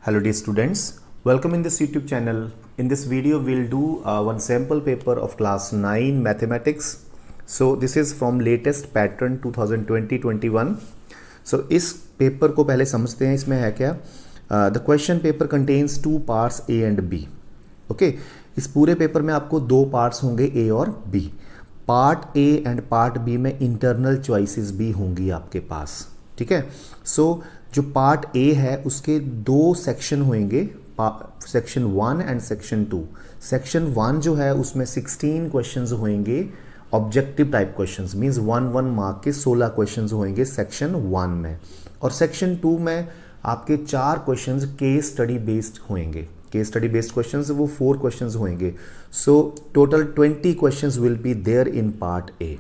Hello dear students, welcome in this YouTube channel. In this video we'll do one sample paper of class 9 mathematics. So this is from latest pattern 2020-21. So इस paper को पहले समझते हैं इसमें है क्या. The question paper contains two parts A and B. Okay, इस पूरे पेपर में आपको दो पार्ट्स होंगे A और B. Part A and part B में इंटरनल चॉइसेस भी होंगी आपके पास. ठीक है. सो जो पार्ट ए है उसके दो सेक्शन होंगे, सेक्शन 1 एंड सेक्शन 2. सेक्शन 1 जो है उसमें 16 क्वेश्चंस होंगे objective type questions, means 1 mark के 16 क्वेश्चंस होंगे सेक्शन 1 में. और सेक्शन 2 में आपके 4 क्वेश्चंस केस स्टडी बेस्ड होंगे. केस स्टडी बेस्ड क्वेश्चंस वो 4 क्वेश्चंस होंगे. So total 20 questions will be there in part A.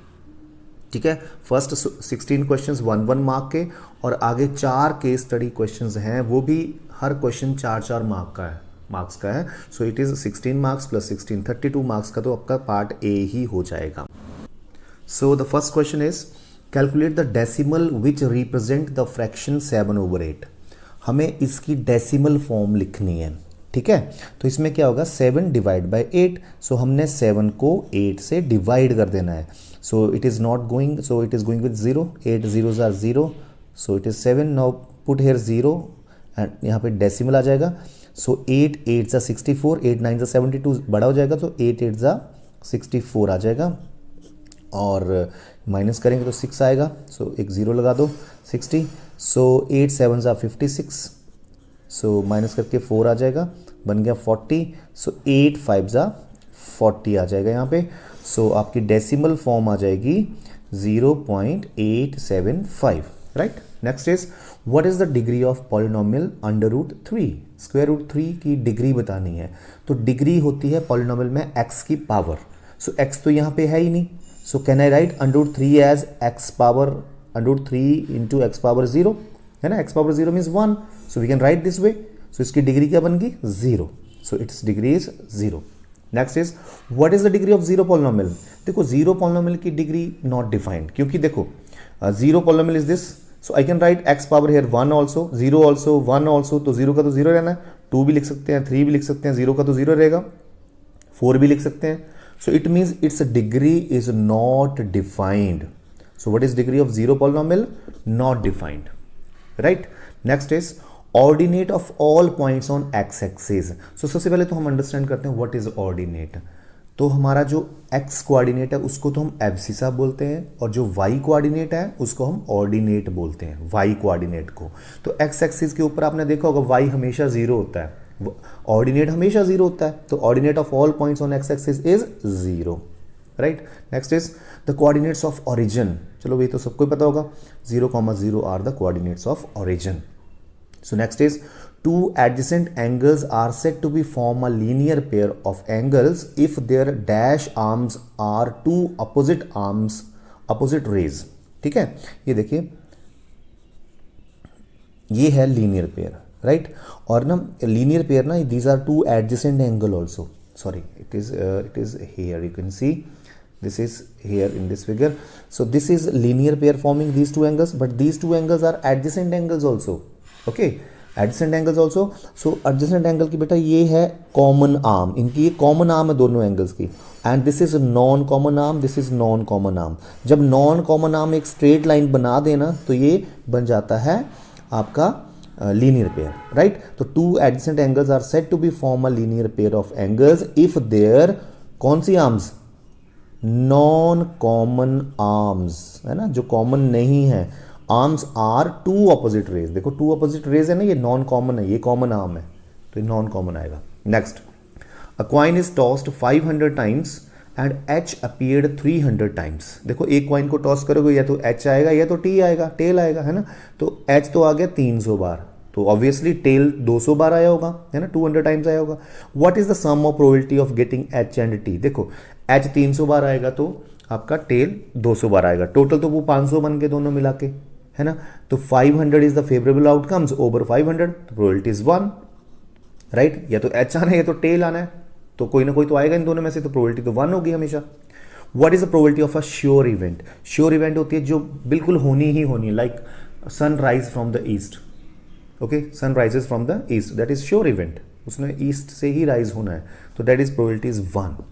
ठीक है. फर्स्ट 16 क्वेश्चंस 1 मार्क के और आगे 4 केस स्टडी क्वेश्चंस हैं, वो भी हर क्वेश्चन 4 मार्क्स का है. सो it is 16 marks plus 16 32 marks का तो आपका पार्ट ए ही हो जाएगा. So the first question is calculate the decimal which represent the fraction 7/8. हमें इसकी डेसिमल फॉर्म लिखनी है. ठीक है. तो इसमें क्या होगा, 7 डिवाइड बाई 8. सो हमने 7 को 8 से डिवाइड कर देना है. So it is not going, so it is going with 0. 8 zeros are 0, so it is 7. Now put here 0 and यहाँ पे डेसिमल आ जाएगा. So 8 8 सा 64, 8 9 सा 72 बड़ा हो जाएगा, तो 8 8 सा 64 आ जाएगा और माइनस करेंगे तो 6 आएगा. सो एक 0 लगा दो. 60. सो 8 7 सा 56, सो माइनस करके 4 आ जाएगा, बन गया 40. सो 8 5 सा 40 आ जाएगा यहाँ पे. सो आपकी डेसिमल फॉर्म आ जाएगी 0.875. Right. Next is what is the degree of polynomial √3. Square root 3 की डिग्री बतानी है. तो डिग्री होती है पॉलिनोमियल में x की पावर. सो x तो यहाँ पे है ही नहीं. So can I write √3 as x power √3 into x power 0, है ना. x power 0 means 1. So we can write this way. So इसकी डिग्री क्या बन गई, 0. So its degree is 0. Next is what is the degree of zero polynomial. देखो zero polynomial की degree not defined, क्योंकि देखो zero polynomial is this. So I can write x power here 1 also, 0 also, 1 also. तो 0 का तो 0 रहना है. 2 भी लिख सकते हैं, 3 भी लिख सकते हैं, 0 का तो 0 रहेगा. 4 भी लिख सकते हैं. So it means its degree is not defined. So what is degree of zero polynomial, not defined. Right. Next is ordinate of all points on x axis. So सबसे पहले तो हम अंडरस्टैंड करते हैं व्हाट इज ऑर्डिनेट. तो हमारा जो x coordinate है उसको तो हम एब्सिसा बोलते हैं, और जो वाई कोऑर्डिनेट है उसको हम ऑर्डिनेट बोलते हैं, वाई कोऑर्डिनेट को. तो एक्स एक्सिस के ऊपर आपने देखा होगा वाई हमेशा 0 होता है, ऑर्डिनेट हमेशा 0 होता है. तो ordinate of all points on x axis is 0. Right. Next is the coordinates of origin. चलो ये तो सबको ही पता होगा, 0,0 are the coordinates of origin. So next is two adjacent angles are said to be form a linear pair of angles if their dash arms are two opposite rays. ठीक है. ये देखिए ये है लीनियर पेयर. राइट. और ना linear pair ना, these are two adjacent angle also. Sorry, it is here. You can see this is here in this figure. So this is linear pair forming these two angles, but these two angles are adjacent angles also. Okay. Adjacent angles also. So adjacent angle की बेटा ये है common arm, इनकी ये common arm है दोनों angles की. And this is non common arm, this is non common arm. जब नॉन कॉमन आर्म एक स्ट्रेट लाइन बना देना तो ये बन जाता है आपका लीनियर पेयर. राइट. तो two adjacent angles are said to be form a linear pair of angles if their कौन सी आर्म्स, नॉन कॉमन आर्म्स, है ना, जो कॉमन नहीं है. Arms are two opposite rays. देखो टू ऑपोजिट रेज है ना, ये नॉन कॉमन है, ये कॉमन आर्म है, तो ये नॉन कॉमन आएगा. Next, a coin is tossed 500 times and H appeared 300 times. देखो एक कॉइन को टॉस करोगे या तो एच आएगा या तो टी आएगा, टेल आएगा, है ना. तो एच तो आ गया 300 बार, तो ऑब्वियसली टेल 200 बार आया होगा, है ना, 200 टाइम्स आया होगा. What is the sum of probability of getting H and T. देखो एच 300 बार आएगा तो आपका टेल 200 बार आएगा, टोटल तो वो 500 बन के दोनों मिला के, है ना. तो 500 is the favourable outcomes over 500, तो प्रोबेबिलिटी इज 1. राइट. या तो एच आना है या तो टेल आना है, तो कोई ना कोई तो आएगा इन दोनों में से, तो प्रोबेबिलिटी तो 1 होगी हमेशा. What is the probability of a sure event. Sure event होती है जो बिल्कुल होनी ही होनी, like sun rise from the east. Okay, sun rises from the east, that is sure event, उसने ईस्ट से ही राइज होना है, तो दैट इज प्रोबेबिलिटी इज 1.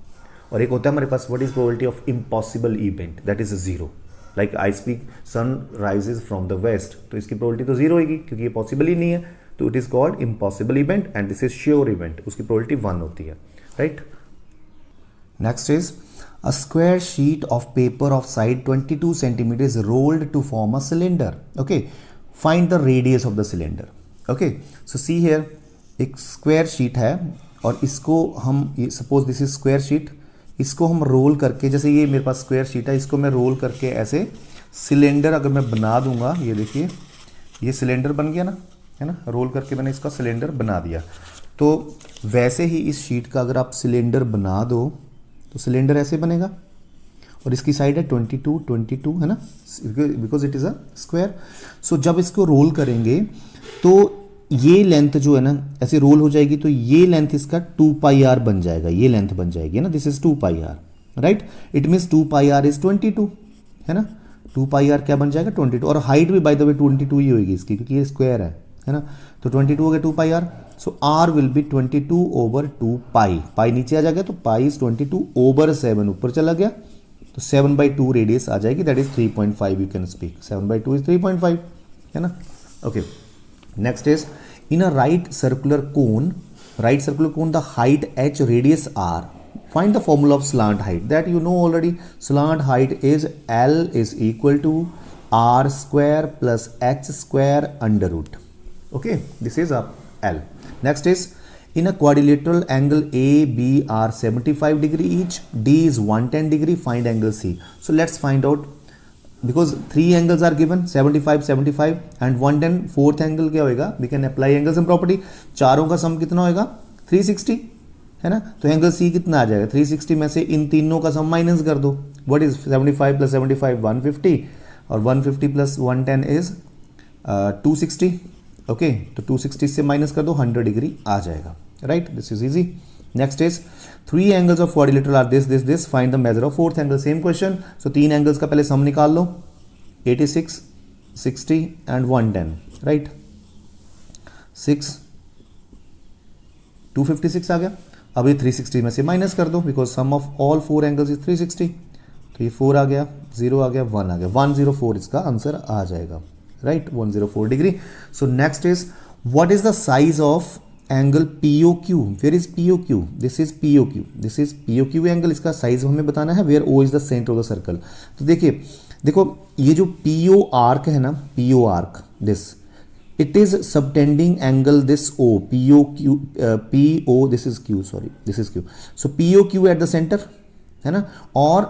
और एक होता है हमारे पास what is probability of impossible event, that is 0. Like I speak sun rises from the west, तो इसकी प्रोबेबिलिटी तो 0 होगी क्योंकि ये पॉसिबल ही नहीं है, तो it is called impossible event and this is sure event, उसकी प्रोबेबिलिटी 1 होती है, right. Next is a square sheet of paper of side 22 cm is rolled to form a cylinder. Okay, find the radius of the cylinder. Okay, so see here, एक square sheet है और इसको हम suppose this is square sheet, इसको हम role करके, जैसे ये मेरे पास स्क्वायर शीट है, इसको मैं रोल करके ऐसे सिलेंडर अगर मैं बना दूंगा, ये देखिए ये सिलेंडर बन गया ना, है ना, रोल करके मैंने इसका सिलेंडर बना दिया. तो वैसे ही इस शीट का अगर आप सिलेंडर बना दो तो सिलेंडर ऐसे बनेगा और इसकी साइड है 22 है ना, because it is a square. So जब इसको रोल करेंगे तो ये लेंथ जो है ना ऐसे रोल हो जाएगी, तो ये लेंथ इसका 2πr बन जाएगा, ये लेंथ बन जाएगी ना, this is 2πr, right. It means 2πr is 22, है ना, 2πr क्या बन जाएगा 22, और हाइट भी बाय द वे 22 ही होगी इसकी क्योंकि ये स्क्वायर है ना, तो 22 हो गया 2πr. So r will be 22 over 2 पाई नीचे आ जाएगा, तो पाई इज 22 ओवर 7 ऊपर चला गया, तो 7/2 रेडियस आ जाएगी, that is 3.5. You can speak 7/2 is 3.5, है ना. Okay, next is in a right circular cone the height h, radius r. Find the formula of slant height, that you know already. Slant height is L is equal to r square plus h square under root. Okay, this is L. Next is in a quadrilateral angle A, B are 75 degree each, D is 110 degree, find angle C. So let's find out, because three angles are given 75 and 110, fourth angle क्या होएगा, we can apply angle sum property. चारों का सम कितना होएगा 360, है ना, तो angle C कितना आ जाएगा 360 में से इन तीनों का सम माइनस कर दो. व्हाट इज 75 प्लस 75 150 और 150 प्लस 110 इज 260. ओके, तो 260 से माइनस कर दो 100 डिग्री आ जाएगा, right. This is easy. Next is three angles of quadrilateral are this, find the measure of fourth angle. Same question. So तीन एंगल्स का पहले सम निकाल लो, 86 60 एंड 110, राइट. 256 आ गया. अब ये 360 में से माइनस कर दो, because sum of all four angles is 360, तो ये 4 आ गया, 0 आ गया, 1 आ गया, 104 इसका आंसर आ जाएगा, right, 104 degree. So next is what is the size of angle POQ. Where is POQ? This is POQ, this is POQ angle. इसका साइज हमें बताना है. Where O is the centre of the circle. तो देखो ये जो PO arc है ना, PO arc, this it is subtending angle this O, PO, this is Q, sorry, this is Q. So POQ at the center, है ना, और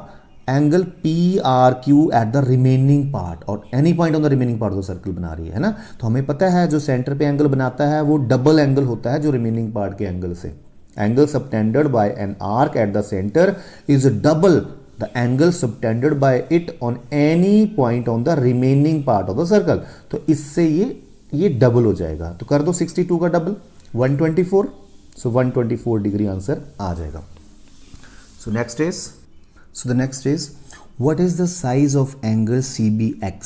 angle PRQ at the remaining part or any point on the remaining part of the circle बना रही है ना. तो हमें पता है जो सेंटर पे एंगल बनाता है वो डबल एंगल होता है जो रिमेनिंग पार्ट के एंगल से. Angle subtended by an arc at the center is double the angle subtended by it on any point on the remaining part of the circle. तो इससे ये डबल हो जाएगा. तो कर दो 62 का डबल 124. सो 124 डिग्री आंसर आ जाएगा. So the next is what is the size of angle CBX.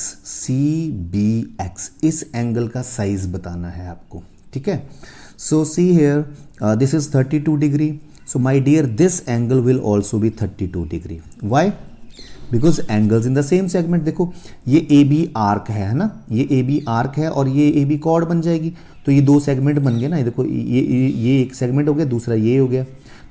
इस एंगल का साइज बताना है आपको, ठीक है. So see here this is 32 degree. So my dear this angle will also be 32 degree. Why? Because angles in the same segment. देखो ये AB arc है ना, ये AB आर्क है और ये AB कॉर्ड बन जाएगी, तो ये दो सेगमेंट बन गए ना. देखो ये एक सेगमेंट हो गया, दूसरा ये हो गया.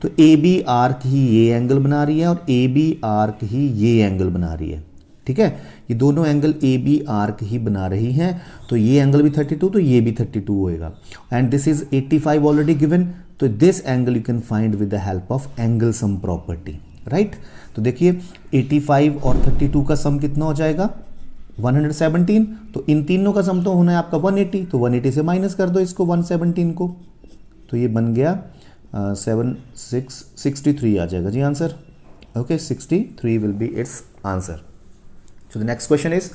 तो AB आर्क ही ये एंगल बना रही है और AB आर्क ही ये एंगल बना रही है, ठीक है. ये दोनों एंगल AB आर्क ही बना रही हैं, तो ये एंगल भी 32, तो ये भी 32 होएगा. And this is 85 already given. तो this angle you can find with the help of angle sum property, right. तो देखिए 85 और 32 का सम कितना हो जाएगा 117. तो इन तीनों का सम तो होना है आपका 180, तो 180 से माइनस कर दो इसको 117 को, तो ये बन गया 63 आ जाएगा जी answer. Okay, 63 will be its answer. So the next question is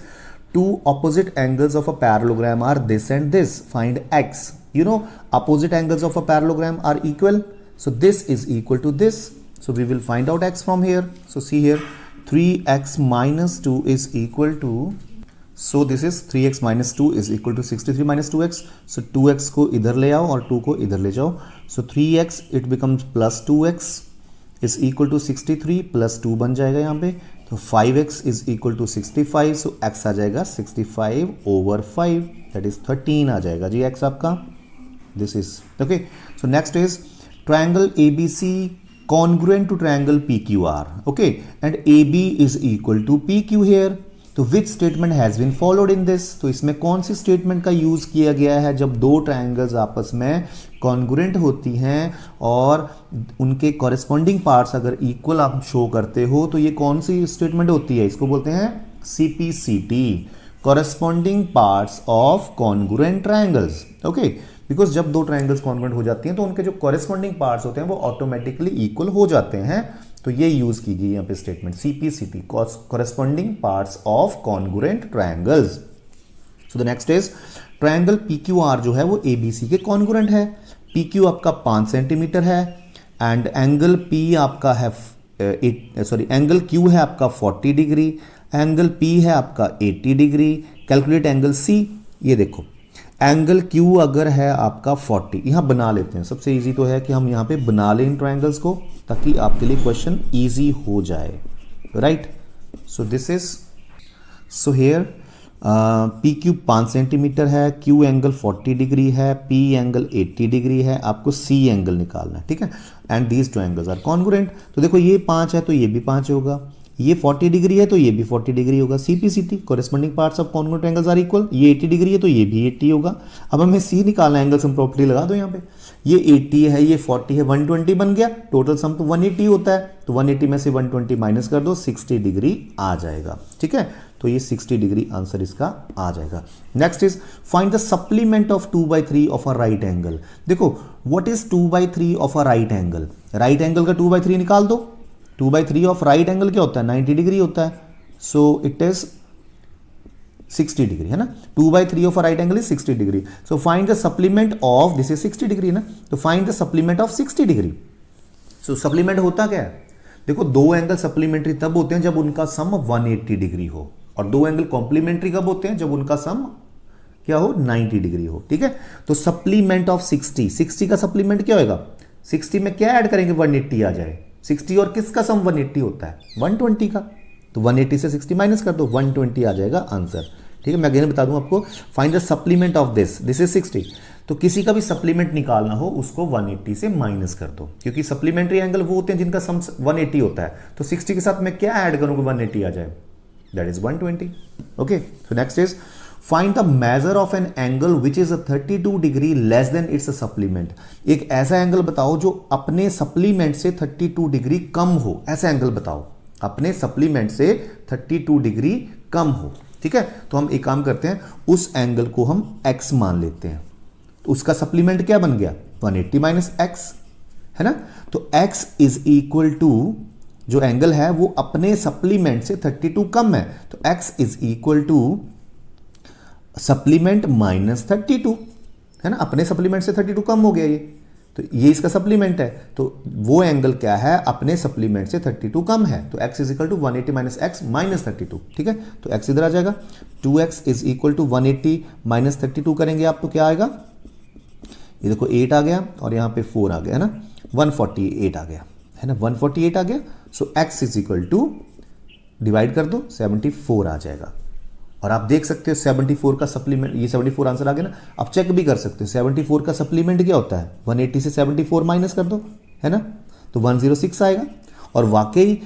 two opposite angles of a parallelogram are this and this, find x. You know opposite angles of a parallelogram are equal, so this is equal to this, so we will find out x from here. So see here 3x minus 2 is equal to so this is 3x minus 2 is equal to 63 minus 2x. So 2x को इधर ले आओ और 2 को इधर ले जाओ. So 3x it becomes plus 2x is equal to 63 plus 2 बन जाएगा यहाँ पे. तो 5x is equal to 65. So x आ जाएगा 65 ओवर 5 दैट इज 13 आ जाएगा जी x आपका. This is okay. So next is triangle ABC congruent to triangle PQR. Okay, and AB is equal to PQ here. तो which statement has been followed in this. तो इसमें कौन सी statement का use किया गया है जब दो ट्रायंगल्स आपस में कॉन्ग्रुएंट होती हैं और उनके कॉरेस्पॉन्डिंग पार्ट्स अगर इक्वल आप शो करते हो तो ये कौन सी स्टेटमेंट होती है. इसको बोलते हैं CPCT, corresponding parts of congruent triangles. Okay, because जब दो ट्रायंगल्स कॉन्ग्रुएंट हो जाती हैं तो उनके जो कॉरेस्पॉन्डिंग पार्ट्स होते हैं वो ऑटोमेटिकली इक्वल हो जाते हैं. तो ये यूज की गई यहाँ पे statement CPCT, corresponding parts of congruent triangles. So the next is triangle PQR जो है वो ABC के कॉन्ग्रुएंट है. PQ आपका 5 सेंटीमीटर है एंड एंगल P आपका है एंगल Q है आपका 40 डिग्री, एंगल P है आपका 80 डिग्री. Calculate angle C. ये देखो एंगल Q अगर है आपका 40, यहां बना लेते हैं. सबसे इजी तो है कि हम यहां पे बना लें इन ट्रायंगल्स को ताकि आपके लिए क्वेश्चन इजी हो जाए, right. So this is so here PQ 5 centimetre है, Q एंगल 40 डिग्री है, P एंगल 80 डिग्री है. आपको C एंगल निकालना है, ठीक है. And these two angles are congruent. तो देखो ये 5 है तो ये भी 5 होगा, ये 40 डिग्री है तो ये भी 40 डिग्री होगा. CPCT, corresponding parts of congruent triangles are equal. ये 80 डिग्री है तो ये भी 80 होगा. अब हमें C निकालना है, एंगल सम प्रॉपर्टी लगा दो यहाँ पे. ये 80 है, ये 40 है, 120 बन गया. टोटल सम तो 180 होता है, तो 180 में से 120 माइनस कर दो, 60 डिग्री आ जाएगा, ठीक है. तो ये 60 डिग्री आंसर इसका आ जाएगा. Next is find the supplement of 2/3 of a right angle. देखो what is 2/3 of a right angle. Right angle का 2/3 निकाल दो. 2/3 ऑफ राइट एंगल क्या होता है, 90 डिग्री होता है. सो इट इज 60 डिग्री है ना. 2/3 of a right angle is 60 degree. So find the supplement of, this is 60 degree ना, तो find the supplement of 60 degree. So supplement होता क्या है. देखो दो एंगल सप्लीमेंट्री तब होते हैं जब उनका सम 180 डिग्री हो, और दो एंगल कॉम्प्लीमेंट्री कब होते हैं, जब उनका सम क्या हो, 90 डिग्री हो, ठीक है. तो सप्लीमेंट ऑफ 60 का सप्लीमेंट क्या होगा. 60 में क्या ऐड करेंगे, 180 आ जाए. 60 और किसका सम 180 होता है, 120 का. तो 180 से 60 माइनस कर दो, 120 आ जाएगा आंसर, ठीक है. मैं अगेन बता दूं आपको, find the supplement of this is 60. तो किसी का भी सप्लीमेंट निकालना हो उसको 180 से माइनस कर दो, क्योंकि सप्लीमेंट्री एंगल वो होते हैं जिनका सम 180 होता है. तो 60 के साथ मैं क्या ऐड करूंगा, 180 आ जाए, that is 120. Okay, so next is find the measure of an angle which is 32 degree less than it's supplement. एक ऐसा एंगल बताओ जो अपने सप्लीमेंट से 32 डिग्री कम हो. ऐसा एंगल बताओ अपने सप्लीमेंट से 32 डिग्री कम हो, ठीक है. तो हम एक काम करते हैं, उस एंगल को हम x मान लेते हैं. तो उसका सप्लीमेंट क्या बन गया, 180 माइनस x है ना. तो x इज इक्वल टू, जो एंगल है वो अपने सप्लीमेंट से 32 कम है, तो x is equal to supplement minus 32 है ना. अपने सप्लीमेंट से 32 कम हो गया ये, तो ये इसका सप्लीमेंट है. तो वो एंगल क्या है, अपने सप्लीमेंट से 32 कम है. तो x is equal to 180 minus x minus 32, ठीक है. तो x इधर आ जाएगा. 2x is equal to 180 minus 32 करेंगे आप तो क्या आएगा, ये देखो 8 आ गया और यहां पे 4 आ गया है ना, 148 आ गया है ना, 148 आ गया. So x is equal to, divide कर दो, 74 आ जाएगा. और आप देख सकते हो 74 का सप्लीमेंट, ये 74 आंसर आ गया ना. आप चेक भी कर सकते हो 74 का सप्लीमेंट क्या होता है, 180 से 74 माइनस कर दो है ना, तो 106 आएगा. और वाकई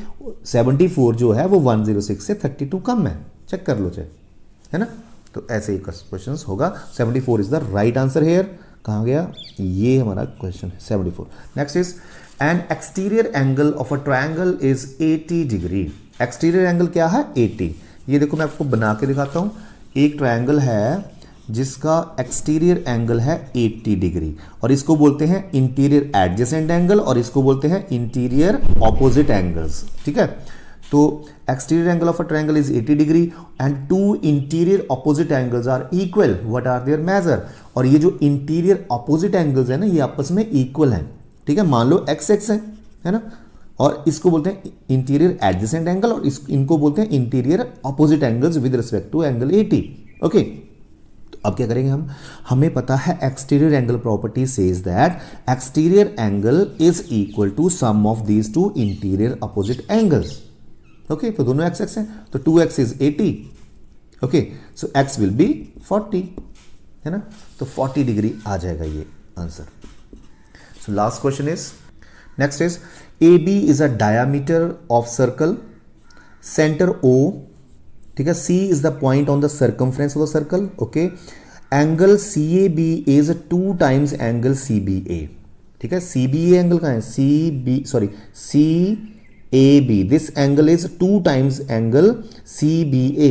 74 जो है वो 106 से 32 कम है, चेक कर लो चाहे, है ना. तो ऐसे ही क्वेश्चन होगा. 74 is the right answer here. कहाँ गया, ये हमारा क्वेश्चन है 74. Next is an exterior angle of a triangle is 80 degree. Exterior angle क्या है, 80. ये देखो मैं आपको बना के दिखाता हूं. एक ट्रायंगल है जिसका एक्सटीरियर एंगल है 80 डिग्री, और इसको बोलते हैं इंटीरियर एडजेसेंट एंगल, और इसको बोलते हैं इंटीरियर ऑपोजिट एंगल्स, ठीक है. तो exterior angle of a triangle is 80 degree and two interior opposite angles are equal. What are their measure. और ये जो इंटीरियर ऑपोजिट एंगल्स है ना, ये आपस में इक्वल हैं, ठीक है. मान लो x है ना, और इसको बोलते हैं इंटीरियर एडजेसेंट एंगल, और इनको बोलते हैं interior opposite angles with respect to angle 80। Okay, तो अब क्या करेंगे हम, हमें पता है exterior angle property says that exterior angle is equal to sum of these two interior opposite angles. Okay, तो दोनों एक्स एक्स हैं, तो 2x is 80। Okay, so x will be 40, है ना, तो 40 डिग्री आ जाएगा ये answer. So last question is, next is AB is a diameter of circle, centre O, ठीक है, C is the point on the circumference of the circle. Okay, angle CAB is 2 times angle CBA, ठीक है, CBA angle कहां है, CAB, this angle is 2 times angle CBA,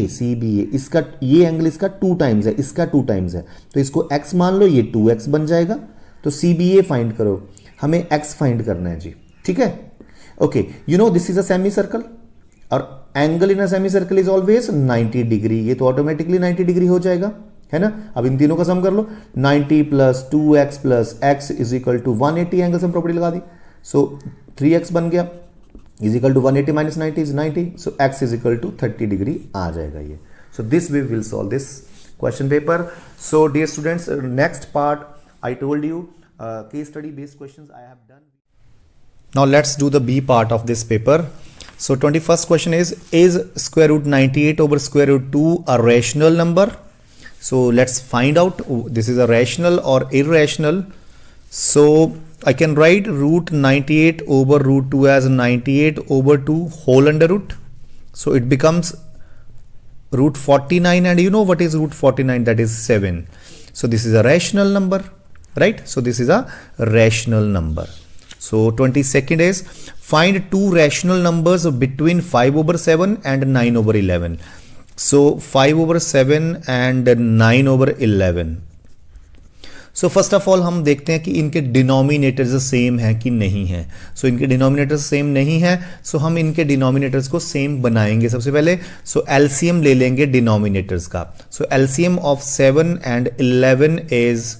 इसका ये angle इसका 2 times है, इसका 2 टाइम्स है, तो इसको x मान लो, ये 2x बन जाएगा। तो CBA फाइंड करो, हमें x फाइंड करना है जी, ठीक है। Okay, you know this is a semi circle, और angle in a semi circle is always 90 degree, ये तो ऑटोमेटिकली 90 डिग्री हो जाएगा, है ना। अब इन तीनों का सम कर लो, 90 plus 2x plus x is equal to 180, angle sum property लगा दी, सो 3x बन गया, is equal to 180 minus 90 is 90, so x is equal to 30 degree आ जाएगा ये। So this way will solve this question paper. So dear students, next part I told you case study based questions I have done. Now let's do the B part of this paper. So 21st question is square root 98 over square root 2 a rational number? So let's find out this is a rational or irrational. So I can write root 98 over root 2 as 98 over 2 whole under root. So it becomes root 49, and you know what is root 49? That is 7. So this is a rational number, right? So this is a rational number. So 22nd is find two rational numbers between 5 over 7 and 9 over 11. So 5 over 7 and 9 over 11. So first of all हम देखते हैं कि इनके denominators same है कि नहीं है। सो इनके डिनोमिनेटर्स सेम नहीं है, सो हम इनके डिनोमिनेटर्स को सेम बनाएंगे सबसे पहले। सो एलसीएम ले लेंगे डिनोमिनेटर्स का। So LCM of 7 and 11 is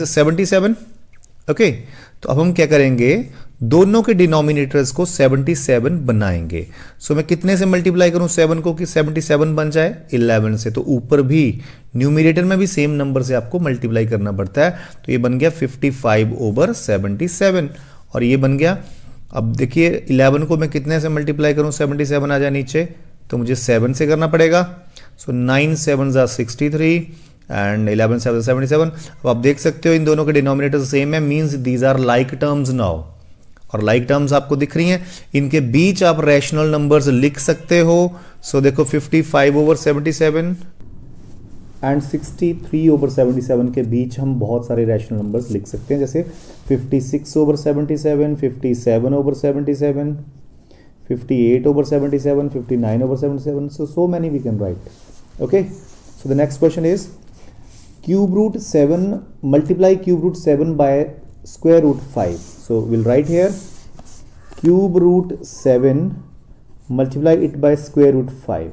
77। Okay, तो अब हम क्या करेंगे, दोनों के डिनोमिनेटर्स को 77 बनाएंगे। सो मैं कितने से मल्टीप्लाई करूं 7 को कि 77 बन जाए, 11 से। तो ऊपर भी न्यूमिनेटर में भी सेम नंबर से आपको मल्टीप्लाई करना पड़ता है। तो ये बन गया 55 over 77, और ये बन गया, अब देखिए 11 को मैं कितने से मल्टीप्लाई करूं 77 आ जाए नीचे, तो मुझे 7 से करना पड़ेगा। सो 9 7 63 एंड 11 7 77। अब आप देख सकते हो इन दोनों के डिनोमिनेटर सेम है, means these are like terms now, और लाइक टर्म्स आपको दिख रही हैं, इनके बीच आप रैशनल नंबर्स लिख सकते हो। सो देखो 55 over 77 एंड 63 over 77 के बीच हम बहुत सारे रैशनल नंबर्स लिख सकते हैं, जैसे 56 over 77, 57 over 77, 58 over 77, 59 over 77. So many we can write. Okay, so the next question is cube root 7, multiply cube root 7 by square root 5. So we'll write here cube root 7, multiply it by square root 5.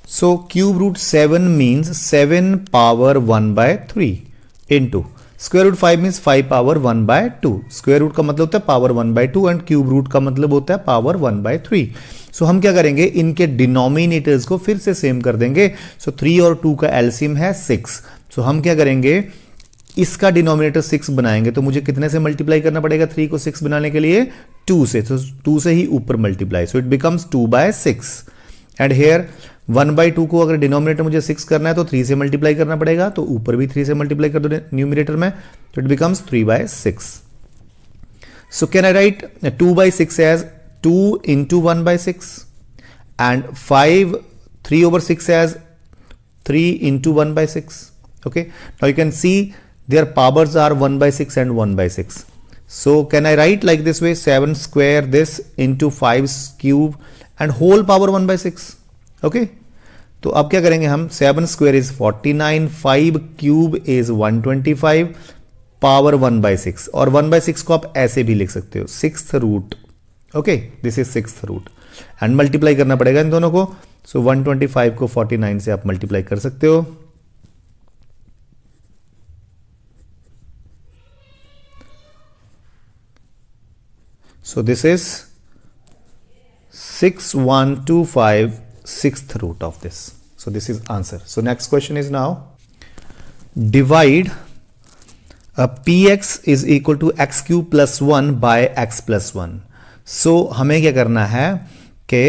So cube root 7 means 7 power 1 by 3 into square root 5 means 5 power 1 by 2. Square root का मतलब होता है power 1 by 2 and cube root का मतलब होता है power 1 by 3. So हम क्या करेंगे, इनके डिनोमिनेटर्स को फिर से सेम कर देंगे। So 3 और 2 का एलसीएम है 6. So हम क्या करेंगे, इसका डिनोमिनेटर 6 बनाएंगे, तो मुझे कितने से मल्टीप्लाई करना पड़ेगा 3 को 6 बनाने के लिए, 2 से। तो 2 से ही ऊपर multiply, so it becomes 2 by 6। And here 1 by 2 को अगर डिनोमिनेटर मुझे 6 करना है तो 3 से मल्टीप्लाई करना पड़ेगा, तो ऊपर भी 3 से मल्टीप्लाई कर दो न्यूमिनेटर में, तो it becomes 3 by 6। So can I write 2 by 6 as 2 into 1 by 6 and 3 over 6 as 3 into 1 by 6. Okay, now you can see their powers are 1 by 6 and 1 by 6. So can I write like this way, 7 square this into 5 cube and whole power 1 by 6. Okay, तो अब क्या करेंगे हम, 7 square is 49, 5 cube is 125, power 1 by 6, और 1 by 6 को आप ऐसे भी लिख सकते हो 6th root. Okay, this is 6th root and multiply करना पड़ेगा इन दोनों को। सो 125 को 49 से आप मल्टीप्लाई कर सकते हो। So this is 6125 sixth root of this. So this is answer. So next question is now divide px is equal to x cube plus 1 by x plus 1. So हमें क्या करना है कि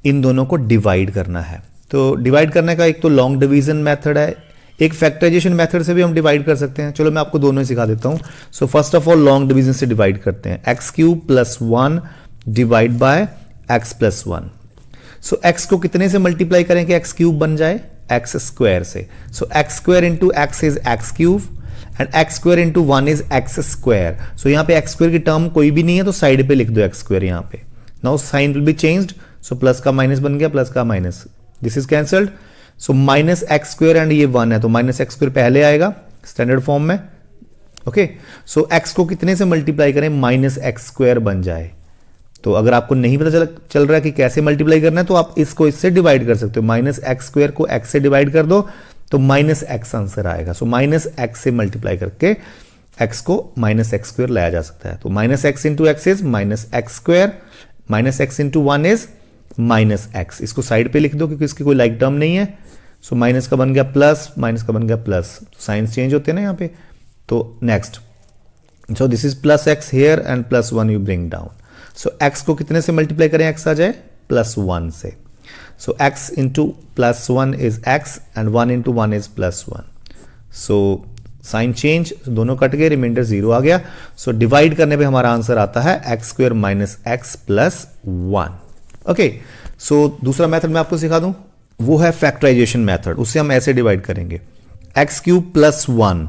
इन दोनों को डिवाइड करना है. तो डिवाइड करने का एक तो लॉन्ग डिवीजन मेथड है, एक फैक्टराइजेशन मेथड से भी हम डिवाइड कर सकते हैं. चलो मैं आपको दोनों ही सिखा देता हूं. So first of all long division से डिवाइड करते हैं. X cube plus 1 divide by x plus 1. So x को कितने से मल्टीप्लाई करें कि एक्स क्यूब बन जाए? एक्स स्क्वायर से. So x square into x is x cube and x square into 1 is x square. So यहां पे एक्स स्क्वायर की टर्म कोई भी नहीं है तो साइड पे लिख दो एक्स स्क्वायर यहां पे. Now sine will be changed. So plus का माइनस बन गया, प्लस का minus, this is cancelled. So minus x square and ये 1 है तो माइनस एक्स स्क्वायर पहले आएगा स्टैंडर्ड फॉर्म में. ओके, सो एक्स को कितने से मल्टीप्लाई करें? माइनस एक्स स्क्वायर बन जाए. तो अगर आपको नहीं पता चल रहा है कि कैसे मल्टीप्लाई करना है तो आप इसको इससे डिवाइड कर सकते हो. माइनस एक्स स्क्वायर को एक्स से डिवाइड कर दो तो माइनस एक्स आंसर आएगा. सो माइनस एक्स से मल्टीप्लाई करके एक्स को माइनस एक्स स्क्वायर लाया जा सकता है. तो minus x into x is minus x square, minus x into 1 is minus x. इसको साइड पे लिख दो क्योंकि इसकी कोई लाइक टर्म नहीं है. सो माइनस का बन गया प्लस, माइनस का बन गया प्लस. साइंस चेंज होते हैं ना यहाँ पे. तो next, so this is plus x here and plus 1 you bring down. So x को कितने से मल्टीप्लाई करें? एक्स आ जाए प्लस 1 से. So x into plus 1 is x and 1 into 1 is plus 1. So sign change, दोनों कट गए, remainder 0 आ गया. सो डिवाइड करने पे हमारा आंसर आता है x square minus x plus 1. Okay, so दूसरा मेथड मैं आपको सिखा दूं, वो है फैक्टराइजेशन मेथड. उससे हम ऐसे डिवाइड करेंगे x cube plus 1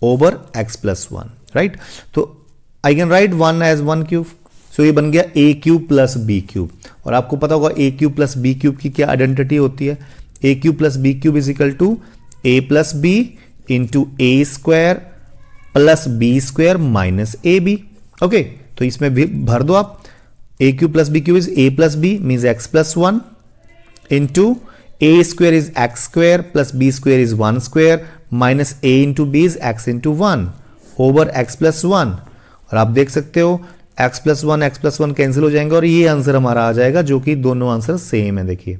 over x plus 1, right. तो I can write 1 as 1 cube. So ये बन गया a cube plus b cube. और आपको पता होगा a cube plus b cube की क्या आइडेंटिटी होती है? A cube plus b cube is equal to a plus b into a square plus b square minus a b. Okay, तो इसमें भी भर दो आप. A cube plus b cube is a plus b means x plus 1 into a square is x square plus b square is 1 square minus a into b is x into 1 over x plus 1. और आप देख सकते हो x plus 1 cancel हो जाएंगे और ये answer हमारा आ जाएगा, जो कि दोनों आंसर सेम है. देखिए,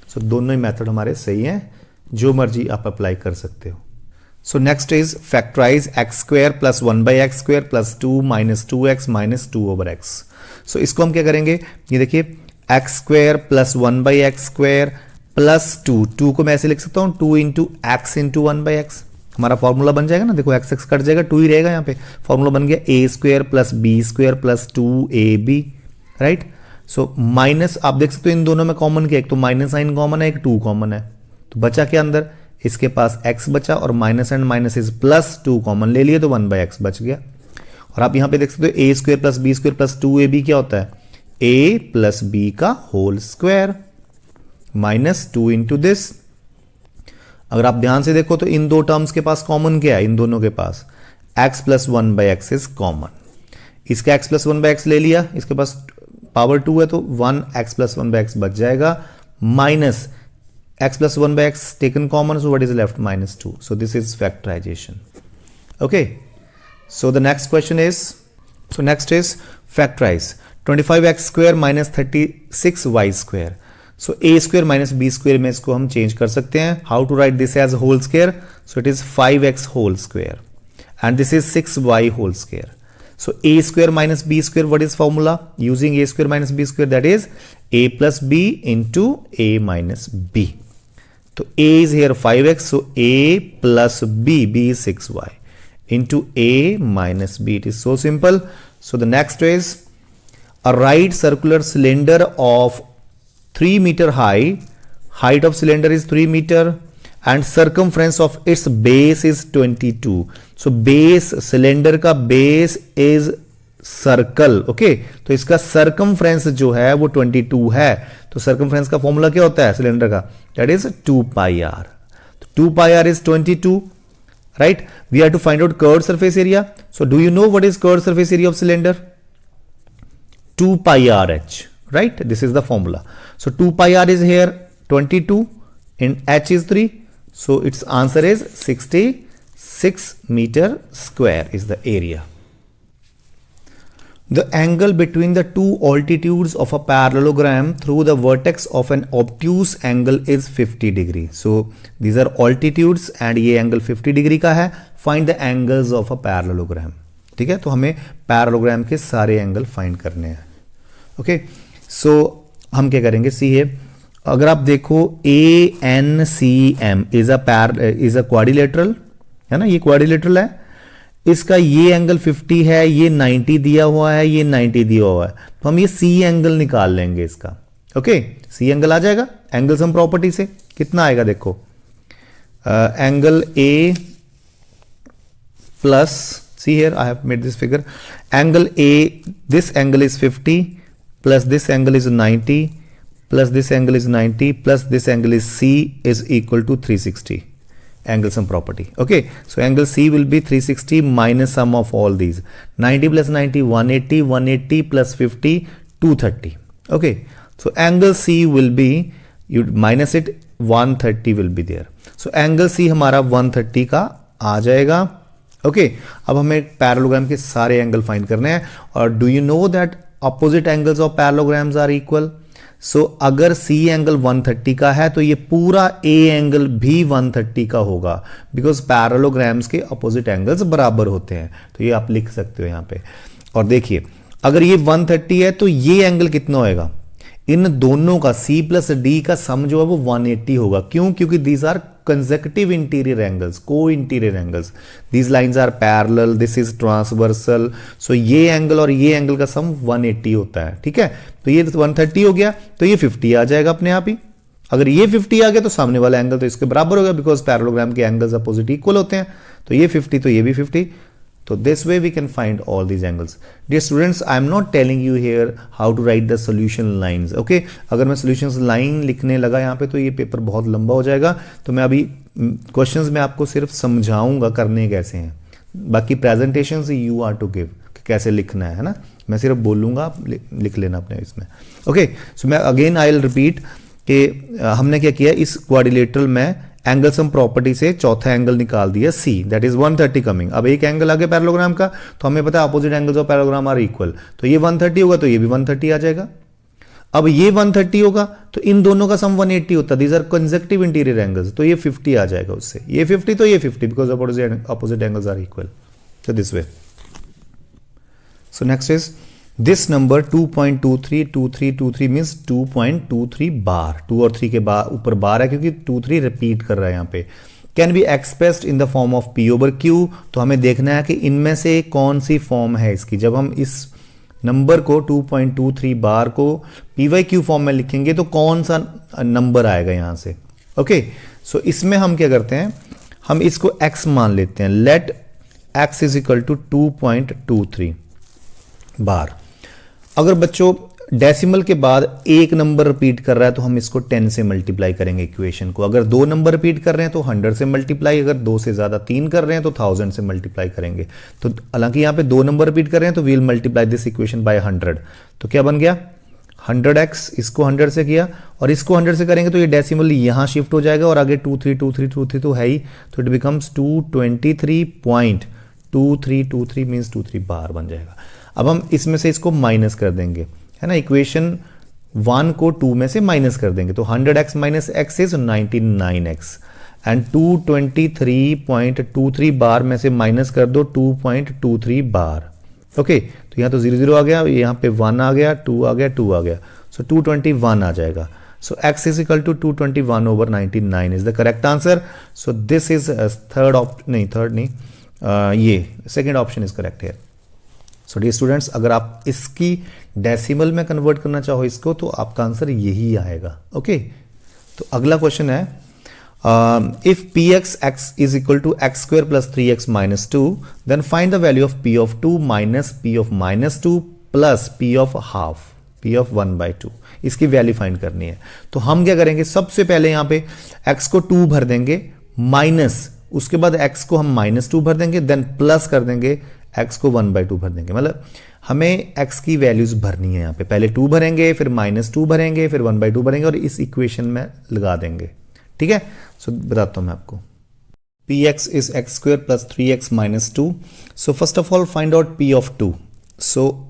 सो दोनों ही मेथड हमारे सही हैं, जो मर्जी आप अप्लाई कर सकते हो. So next is factorize x square plus 1 by x square plus 2 minus 2x minus 2 over x. सो इसको हम क्या करेंगे? ये देखिए, x square plus 1 by x square plus 2 को मैं ऐसे लिख सकता हूं 2 into x into 1 by x. हमारा फॉर्मूला बन जाएगा ना, देखो एक्स एक्स कट जाएगा, 2 ही रहेगा यहाँ पे. फॉर्मूला बन गया a square plus b square plus 2ab, right. So minus आप देख सकते हो इन दोनों में कॉमन क्या, एक तो माइनस साइन कॉमन है, एक 2 कॉमन है. तो बचा क्या अंदर? इसके पास x बचा और minus and minus is plus 2 common ले लिए तो 1 बाई एक्स बच गया. और आप यहां पे देख सकते हो a square plus b square plus 2ab क्या होता है? a प्लस बी का whole square minus 2 into this. अगर आप ध्यान से देखो तो इन दो टर्म्स के पास कॉमन क्या है? इन दोनों के पास x plus 1 by x is common. इसका x प्लस 1 बाई एक्स ले लिया, इसके पास पावर 2 है तो 1x प्लस 1 बाई एक्स बच जाएगा minus x plus 1 by x taken common. So what is left? Minus 2. So this is factorisation. Okay, so the next question is, so next is factorise 25x square minus 36y square. So a square minus b square में इसको हम change कर सकते हैं. How to write this as whole square? So it is 5x whole square and this is 6y whole square. So a square minus b square, what is formula using a square minus b square? That is a plus b into a minus b. तो a is here 5x, so a plus b is 6y into a minus b. It is so simple. So the next is a right circular cylinder of 3 meter high. Height of cylinder is 3 meter and circumference of its base is 22. So base cylinder का base is circle. Okay, तो इसका circumference जो है वो 22 है. तो circumference का formula क्या होता है सिलेंडर का? That is 2 pi r. तो 2 pi r is 22, right. We have to find out curved surface area. So do you know what is curved surface area of cylinder? 2 pi r h, right. This is the formula. So 2 pi r is here 22 and h is 3. So its answer is 66 meter square is the area. The angle between the two altitudes of a parallelogram through the vertex of an obtuse angle is 50 degree. So these are altitudes and ये angle 50 degree का है. Find the angles of a parallelogram. ठीक है, तो हमें parallelogram के सारे angle find करने हैं. ओके, सो हम क्या करेंगे, सी है, अगर आप देखो ANCM इज अ क्वाड्रिलेटरल है ना, ये क्वाड्रिलेटरल है, इसका ये एंगल 50 है, ये 90 दिया हुआ है, ये 90 दिया हुआ है, तो हम ये सी एंगल निकाल लेंगे इसका. ओके, सी एंगल आ जाएगा एंगल सम प्रॉपर्टी से. कितना आएगा देखो, angle A plus, see here I have made this figure, angle A, this angle is 50 plus this angle is 90 plus this angle is 90 plus this angle is C is equal to 360. Angle sum property. Okay, so angle C will be 360 minus sum of all these. 90 plus 90 180, 180 plus 50 230. Okay, so angle C will be, you minus it, 130 will be there. So angle C हमारा 130 का आ जाएगा. Okay, अब हमें parallelogram के सारे angle find करने हैं. और do you know that opposite angles of parallelograms are equal. So अगर C एंगल 130 का है तो ये पूरा A एंगल भी 130 का होगा, बिकॉज पैरेललोग्राम्स के अपोजिट एंगल्स बराबर होते हैं. तो ये आप लिख सकते हो यहां पे. और देखिए, अगर ये 130 है तो ये एंगल कितना होएगा, इन दोनों का C प्लस D का सम जो है वो 180 होगा. क्यों, क्योंकि these are consecutive interior angles, co-interior angles. These lines are parallel, this is transversal. So ये एंगल और ये एंगल का सम 180 होता है. ठीक है, तो ये 130 हो गया, तो ये 50 आ जाएगा अपने आप ही. अगर ये 50 आ गया तो सामने वाला एंगल तो इसके बराबर होगा, बिकॉज पैरेललोग्राम के एंगल्स अपोजिट इक्वल होते हैं. तो ये 50 तो ये भी 50. So this way we can find all these angles. Dear students, I am not telling you here how to write the solution lines. Okay, अगर मैं solutions line लिखने लगा यहाँ पे तो ये पेपर बहुत लंबा हो जाएगा. तो मैं अभी questions में आपको सिर्फ समझाऊंगा करने कैसे हैं. बाकी presentations you are to give, कैसे लिखना है ना. मैं सिर्फ बोलूंगा, आप लिख लेना अपने इसमें. Okay, so मैं again I'll repeat कि हमने क्या किया, इस क्वाड्रिलेटरल में एंगल सम प्रॉपर्टी से चौथा एंगल निकाल दिया C, दैट इज 130 कमिंग. अब एक एंगल आ गया पैरेललोग्राम का, तो हमें पता है opposite angles of parallelogram are equal. तो ये 130 होगा तो ये भी 130 आ जाएगा. अब ये 130 होगा तो इन दोनों का सम 180 होता है. These are consecutive interior angles, तो ये 50 आ जाएगा उससे. ये 50 तो ये 50, because opposite angles are equal. So this way. So next is this number 2.232323 means 2.23 bar. 2 और 3 के ऊपर बार है क्योंकि 2 3 रिपीट कर रहा है यहाँ पे. Can be expressed in the form of P over Q. तो हमें देखना है कि इनमें से कौन सी फॉर्म है इसकी. जब हम इस नंबर को 2.23 बार को PYQ फॉर्म में लिखेंगे तो कौन सा नंबर आएगा यहाँ से. ओके, सो इसमें हम क्या करते हैं, हम इसको x मान लेते हैं. Let x is equal to 2.23 bar. अगर बच्चों डेसिमल के बाद एक नंबर रिपीट कर रहा है तो हम इसको 10 से मल्टीप्लाई करेंगे इक्वेशन को. अगर 2 नंबर रिपीट कर रहे हैं तो 100 से मल्टीप्लाई, अगर 2 से ज्यादा 3 कर रहे हैं तो 1000 से मल्टीप्लाई करेंगे. तो हालांकि यहां पे 2 नंबर रिपीट कर रहे हैं तो we'll multiply this equation by 100. तो क्या बन गया, 100x, इसको 100 से किया और इसको 100 से करेंगे तो ये डेसिमल यहां शिफ्ट हो जाएगा और आगे 232323 तो है ही, तो इट बिकम्स 223.2323 मीन्स 23 बार बन जाएगा. अब हम इसमें से इसको माइनस कर देंगे, है ना. इक्वेशन 1 को 2 में से माइनस कर देंगे तो 100x minus x is 99x and 223.23 बार में से माइनस कर दो 2.23 बार. ओके, तो यहाँ तो 0 0 आ गया, यहाँ पे 1 आ गया, 2 आ गया, 2 आ गया, सो 221 आ जाएगा. So x is equal to 221 over 99 is the correct answer. So this is ये सेकेंड ऑप्शन इज करेक्ट है. सो डियर स्टूडेंट्स, अगर आप इसकी डेसिमल में कन्वर्ट करना चाहो इसको तो आपका आंसर यही आएगा. ओके, तो अगला क्वेश्चन है, if px is equal to x square plus 3x minus 2 then find the value of p of 2 minus p of minus 2 plus p of half, p of 1/2. इसकी वैल्यू फाइंड करनी है. तो हम क्या करेंगे, सबसे पहले यहां पे x को 2 भर देंगे, माइनस उसके बाद x को हम माइनस 2 भर देंगे, देन प्लस कर देंगे, x को 1/2 भर देंगे. मतलब हमें x की वैल्यूज भरनी है. यहाँ पे पहले 2 भरेंगे, फिर -2 भरेंगे, फिर 1/2 भरेंगे और इस इक्वेशन में लगा देंगे. ठीक है, सो बताता हूं मैं आपको. px is x square plus 3x minus 2. So first of all find out p of 2. So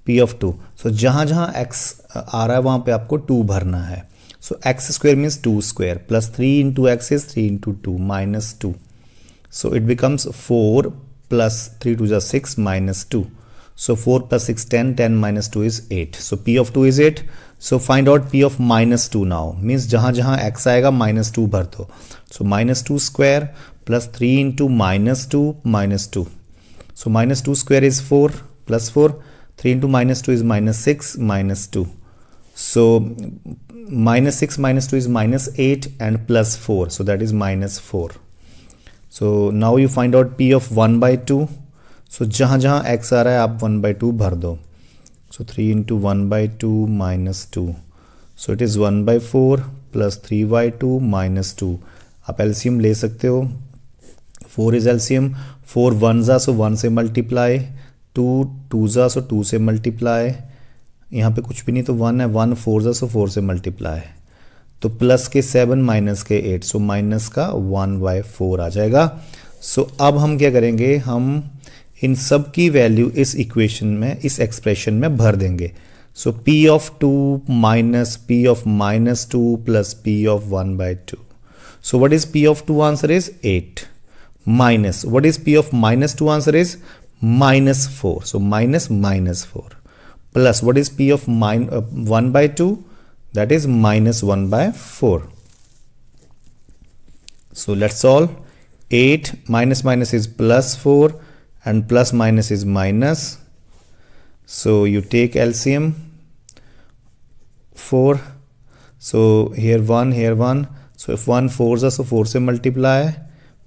P of 2. सो जहाँ जहाँ x आ रहा है वहाँ पे आपको 2 भरना है. सो x square means 2 square plus 3 into x is 3 into 2 minus 2. So it becomes 4 plus 3 to the 6 minus 2. So 4 plus 6 10, 10 minus 2 is 8. So P of 2 is 8. So find out P of minus 2 now. Means जहाँ जहाँ x आएगा minus 2 भर दो. So minus 2 square plus 3 into minus 2 minus 2. So minus 2 square is 4 plus 4. 3 into minus 2 is minus 6 minus 2. So minus 6 minus 2 is minus 8 and plus 4. So that is minus 4. So now you find out P of 1 by 2. So जहाँ जहाँ x आ रहा है आप 1 by 2 भर दो. So 3 into 1 by 2 minus 2. So it is 1 by 4 plus 3 by 2 minus 2. आप LCM ले सकते हो. 4 is LCM. 4 1 जा सो 1 से मल्टीप्लाई. 2 2 जा सो 2 से मल्टीप्लाई. यहाँ पे कुछ भी नहीं तो 1 है. 1 4 जा सो 4 से मल्टीप्लाई. तो प्लस के 7 माइनस के 8. सो माइनस का 1 by 4 आ जाएगा. सो अब हम क्या करेंगे, हम इन सब की वैल्यू इस इक्वेशन में, इस एक्सप्रेशन में भर देंगे. सो P of 2 minus P of minus 2 plus P of 1 by 2. So what is P of 2 answer is 8 minus what is P of minus 2 answer is minus 4. So minus 4 plus what is P of 1 by 2, that is minus 1 by 4. So let's solve. 8 minus minus is plus 4 and plus minus is minus. So you take LCM. 4. So here 1, here 1. So if 1 4 is so 4 से multiply.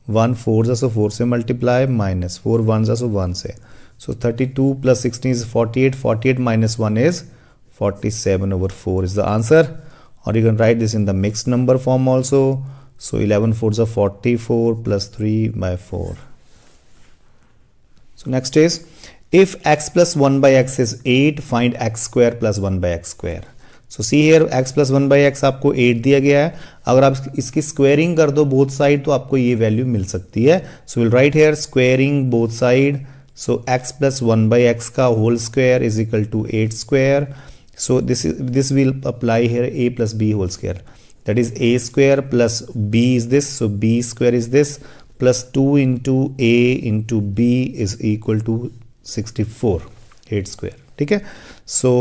1 4 is so 4 से multiply minus 4 1 is so 1 से. So 32 plus 16 is 48. 48 minus 1 is 47 over 4 is the answer. Or you can write this in the mixed number form also. So 11 4s are 44 plus 3 by 4. So next is, if x plus 1 by x is 8, find x square plus 1 by x square. So see here x plus 1 by x आपको 8 दिया गया है. अगर आप इसकी squaring कर दो both side तो आपको ये वैल्यू मिल सकती है. So we'll write here squaring both side. So x plus 1 by x का whole square is equal to 8 square. So this will apply here a plus b whole square. That is a square plus b is this. So b square is this plus 2 into a into b is equal to 64. 8 square. ठीक है. So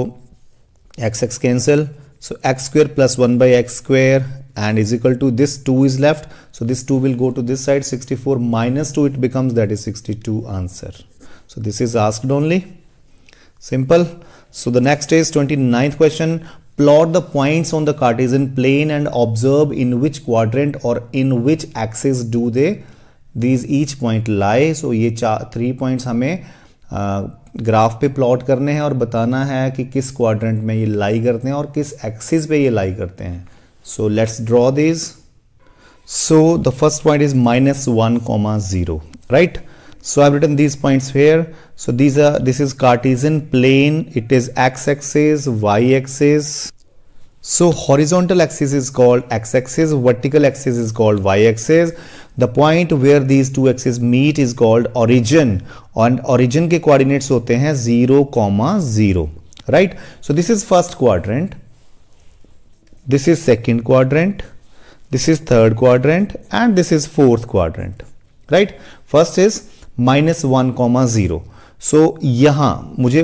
x cancel. So x square plus 1 by x square and is equal to this 2 is left. So this 2 will go to this side. 64 minus 2 it becomes, that is 62 answer. So this is asked only. Simple. So the next is 29th question. Plot the points on the Cartesian plane and observe in which quadrant or in which axis do these each point lie. So ये 3 points हमें graph पे plot करने हैं और बताना है कि किस क्वाड्रेंट में ये लाई करते हैं और किस एक्सिस पे ये लाई करते हैं. So let's draw this. So the first point is -1, 0, right. So I've written these points here. So this is Cartesian plane. It is x-axis, y-axis. So horizontal axis is called x-axis, vertical axis is called y-axis. The point where these two axes meet is called origin. And origin के coordinates होते हैं 0, 0. Right? So this is first quadrant. This is second quadrant. This is third quadrant. And this is fourth quadrant. Right? First is -1, 0. सो यहाँ मुझे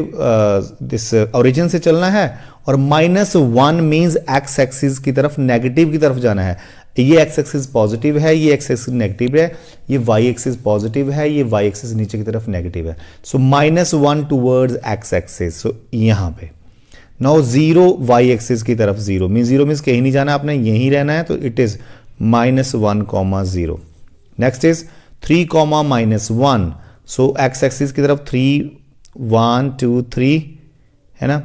this origin से चलना है और -1 means x axis की तरफ, नेगेटिव की तरफ जाना है. ये एक्स एक्सिस पॉजिटिव है, ये एक्स एक्सिस नेगेटिव है, ये वाई एक्सिस पॉजिटिव है, ये वाई एक्सिस नीचे की तरफ नेगेटिव है. सो -1 टूवर्ड्स एक्स एक्सिस. सो यहाँ पे नाउ 0 वाई एक्सिस की तरफ 0 मीन्स कहीं नहीं जाना, आपने यहीं रहना है. तो it is -1, 0. Next is 3, -1. So x axis की तरफ 3, 1 2 3 है ना.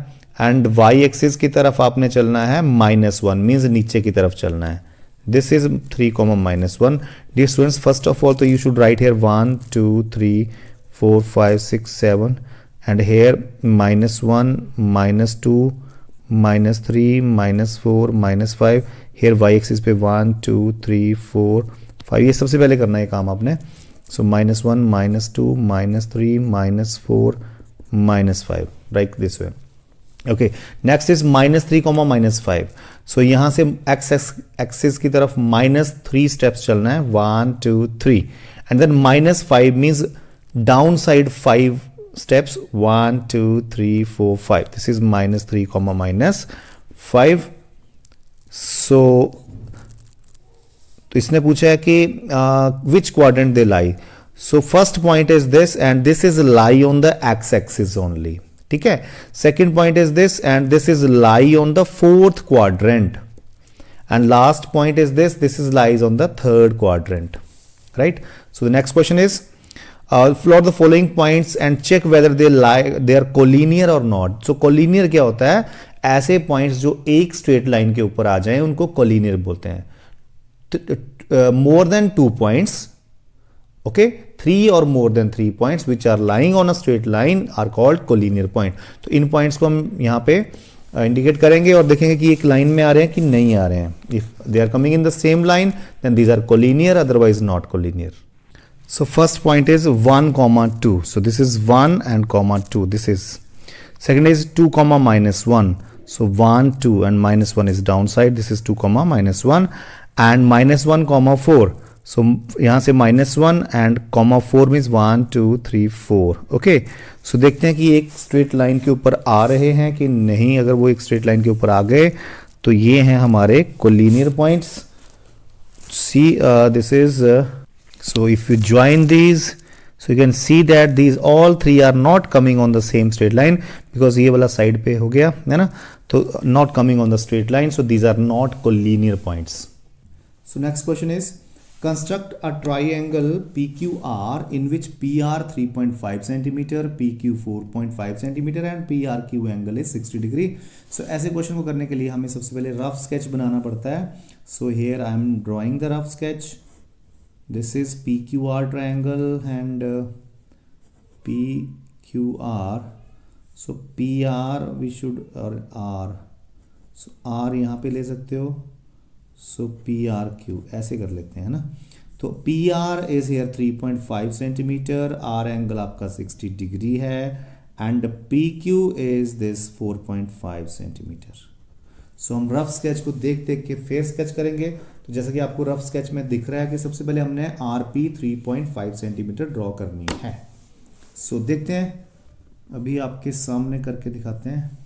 एंड वाई एक्सिस की तरफ आपने चलना है -1 मीन्स नीचे की तरफ चलना है. This is 3, -1. Dear students, first of all तो you should write here 1 2 3 4 5 6 7 and here -1 -2 -3 -4 -5. Here y axis पे 1 2 3 4 5. ये सबसे पहले करना है काम आपने. So -1 -2 -3 -4 -5, like this way. Okay, next is -3, -5. So यहाँ से x एक्सिस की तरफ -3 steps चलना है, 1 2 3, and then -5 means downside 5 steps, 1 2 3 4 5. This is -3, -5. So तो इसने पूछा है कि which quadrant they lie. So first point is this, and this is lie on the x axis only. ठीक है. Second point is this, and this is lie on the fourth quadrant. And last point is this is lies on the third quadrant. Right? So the next question is, plot the following points and check whether they are collinear or not. So collinear क्या होता है? ऐसे points जो एक straight line के ऊपर आ जाएं उनको collinear बोलते हैं. More than 2 points, okay, 3 or more than 3 points which are lying on a straight line are called collinear point. तो इन points को हम यहाँ पे indicate करेंगे और देखेंगे कि एक line में आ रहे हैं कि नहीं आ रहे हैं. If they are coming in the same line, then these are collinear, otherwise not collinear. So first point is 1, 2. So this is 1 and 2. This is second is 2, -1. So 1 2 and -1 is downside. This is 2, -1 and -1, 4. So यहाँ से -1 and 4 means 1 2 3 4. Okay. So देखते हैं कि एक straight line के ऊपर आ रहे हैं कि नहीं. अगर वो एक straight line के ऊपर आ गए तो ये हैं हमारे collinear points. See, this is so if you join these, so you can see that these all three are not coming on the same straight line because ये वाला side पे हो गया है ना, तो not coming on the straight line, so these are not collinear points. So next question is, construct a triangle PQR in which PR 3.5 cm, PQ 4.5 cm and PRQ angle is 60 degree. So ऐसे question को करने के लिए हमें सबसे पहले rough sketch बनाना पड़ता है. So here I am drawing the rough sketch. This is PQR triangle and PQR. So PR we should or R. So R यहाँ पे ले सकते हो. So PRQ ऐसे कर लेते हैं ना. तो PR is here 3.5 centimeter, R angle आपका 60 degree है and PQ is this 4.5 centimeter. So हम रफ स्केच को देख के फिर स्केच करेंगे. तो जैसा कि आपको रफ स्केच में दिख रहा है कि सबसे पहले हमने RP 3.5 सेंटीमीटर ड्रॉ करनी है. सो देखते हैं, अभी आपके सामने करके दिखाते हैं.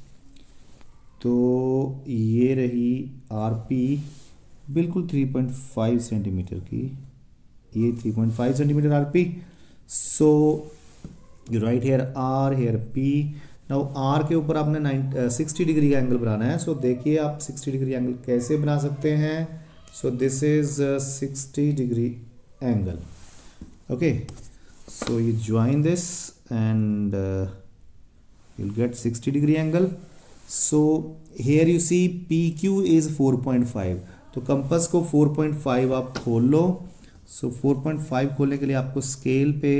तो ये रही RP बिल्कुल 3.5 सेंटीमीटर की, ये 3.5 centimetre RP. So you write here R, here P. Now R के ऊपर आपने 60 डिग्री का एंगल बनाना है. सो देखिए आप 60 डिग्री एंगल कैसे बना सकते हैं. So this is a 60 degree angle. Okay, so you join this and you'll get 60 degree angle. So here you see PQ is 4.5. तो कंपास को 4.5 आप खोल लो. So 4.5 खोलने के लिए आपको स्केल पे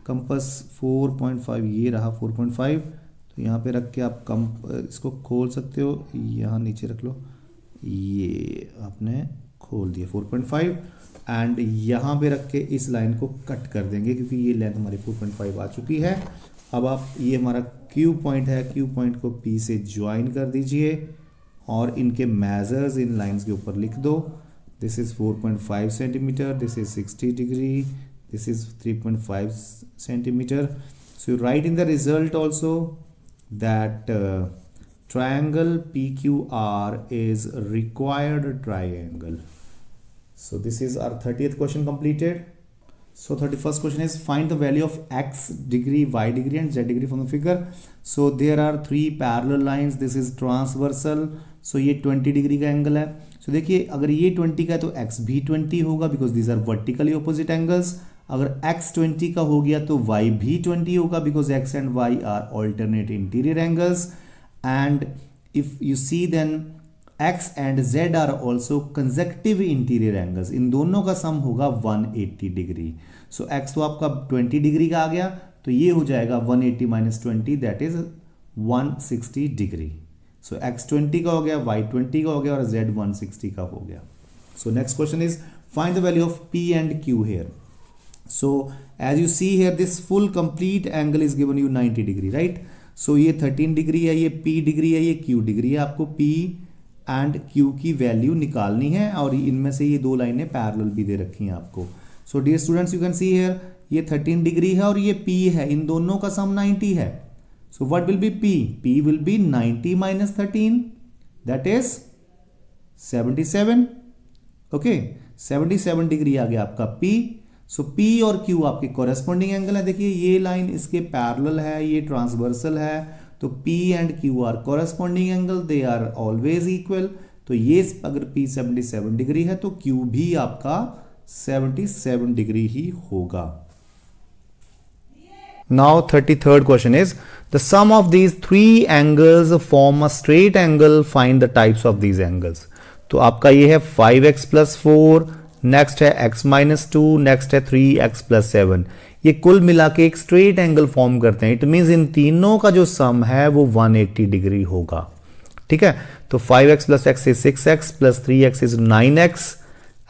कंपास 4.5, ये रहा 4.5. तो यहाँ पे रख के आप इसको खोल सकते हो. यहाँ नीचे रख लो, ये आपने खोल दिया 4.5 एंड यहाँ पे रख के इस लाइन को कट कर देंगे क्योंकि ये लेंथ हमारी 4.5 आ चुकी है. अब आप, ये हमारा Q पॉइंट है, Q पॉइंट को P से ज्वाइन कर दीजिए और इनके मेजर्स इन लाइंस के ऊपर लिख दो. This is 4.5 centimetre, this is 60 degree, this is 3.5 centimetre. So you write in the result also that triangle PQR is required triangle. So this is our 30th question completed. So 31st question is, find the value of x degree, y degree and z degree from the figure. So there are 3 parallel lines. This is transversal. So ये 20 degree का angle है. So देखिए, अगर ये 20 का है तो x भी 20 होगा because these are vertically opposite angles. अगर x 20 का हो गया तो y भी 20 होगा because x and y are alternate interior angles. And if you see then x and z are also consecutive interior angles. इन दोनों का सम होगा 180 डिग्री. सो x तो आपका 20 डिग्री का आ गया, तो ये हो जाएगा 180 minus 20, that is 160 degree. So x 20 का हो गया, y 20 का हो गया और z 160 का हो गया. So next question is, find the value of p and q here. So as you see here, this full complete angle is given you 90 degree, right? So ये 13 डिग्री है, ये P डिग्री है, ये Q degree है। आपको P and Q की value निकालनी है और इनमें से ये दो लाइनें पैरेलल भी दे रखी हैं आपको। So dear students, you can see here, ये 13 डिग्री है और ये P है, इन दोनों का सम 90 है। So what will be P? P will be 90 minus 13, that is 77। Okay, 77 degree आ गया आपका P। सो P और Q आपके कोरेस्पॉन्डिंग एंगल है। देखिए ये लाइन इसके पैरेलल है, ये ट्रांसवर्सल है, तो P and Q are corresponding angle, they are always equal. तो ये अगर P 77 डिग्री है तो Q भी आपका 77 डिग्री ही होगा। Now 33rd question is, the sum of these three angles form a straight angle, find the types of these angles। तो आपका ये है 5x plus 4, नेक्स्ट है x माइनस 2, नेक्स्ट है 3x प्लस 7। ये कुल मिला के एक स्ट्रेट एंगल फॉर्म करते हैं। इट मीन्स इन तीनों का जो सम है वो 180 डिग्री होगा। ठीक है, तो 5x plus x is 6x plus 3x is 9x